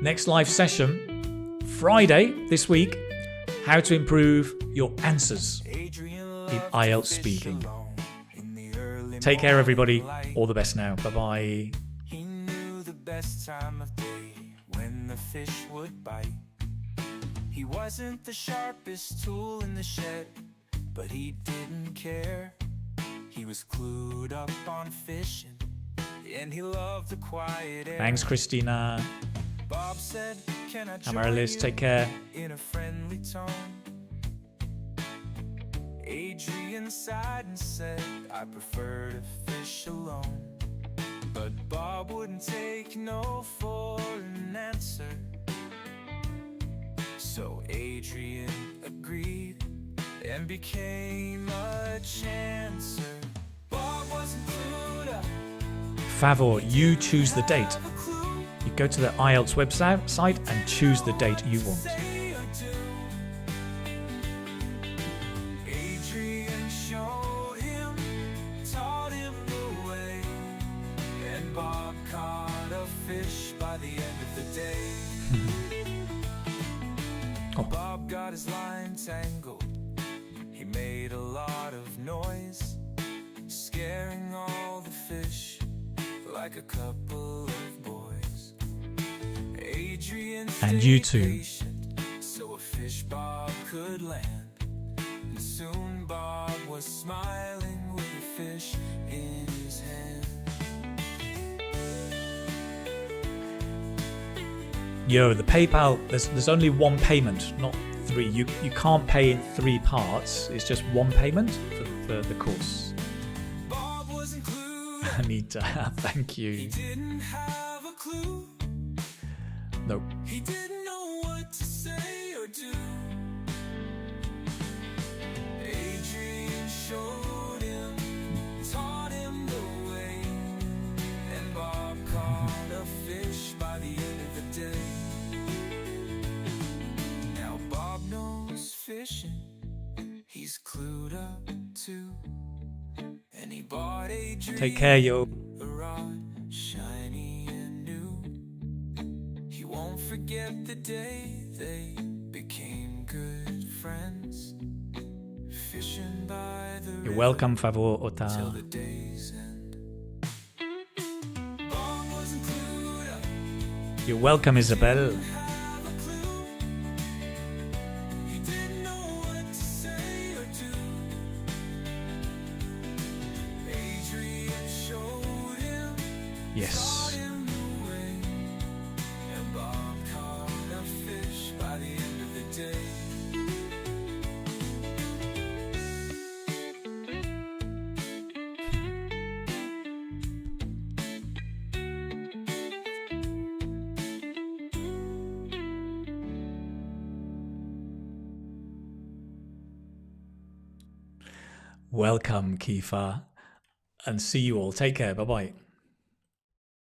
next live session, Friday this week, how to improve your answers in IELTS speaking. Take care, everybody. All the best now. Bye-bye. He knew the best time of day when the fish would bite. He wasn't the sharpest tool in the shed, but he didn't care. He was clued up on fishing, and he loved the quiet air. Thanks, Christina. Bob said, "Can I join Amaryllis, you?" take care. In a friendly tone. Adrian sighed and said, "I prefer to fish alone." But Bob wouldn't take no for an answer. So Adrian agreed and became a chancer. Bob wasn't clued up. Favor, you choose the date. You go to the IELTS website and choose the date you want. Adrian showed him, taught him the way, and Bob caught a fish by the end of the day. Bob got his line tangled. He made a lot of noise, scaring all the fish like a couple of boys. And you too. So a fish Bob could land. And soon Bob was smiling with a fish in his hand. Yo, the PayPal, there's only one payment, not three. You can't pay in 3 parts. It's just one payment for the course. Bob was included. Anita, thank you. He didn't have a clue. No. He didn't know what to say or do. Adrian showed him, taught him the way, and Bob caught a fish by the end of the day. Now Bob knows fishing, he's clued up too, and he bought Adrian Take care, yo. a rod shiny and new. He won't forget the day they became good friends, fishing by the You're river welcome, favor, till Ota. the day's end. Bob wasn't clued up, You're welcome, Isabel. have a clue. He didn't know what to say or do. Adrian showed him, Yes. him the way, and Bob caught a fish by the end of the day. Welcome, Kifa. And see you all. Take care. Bye-bye.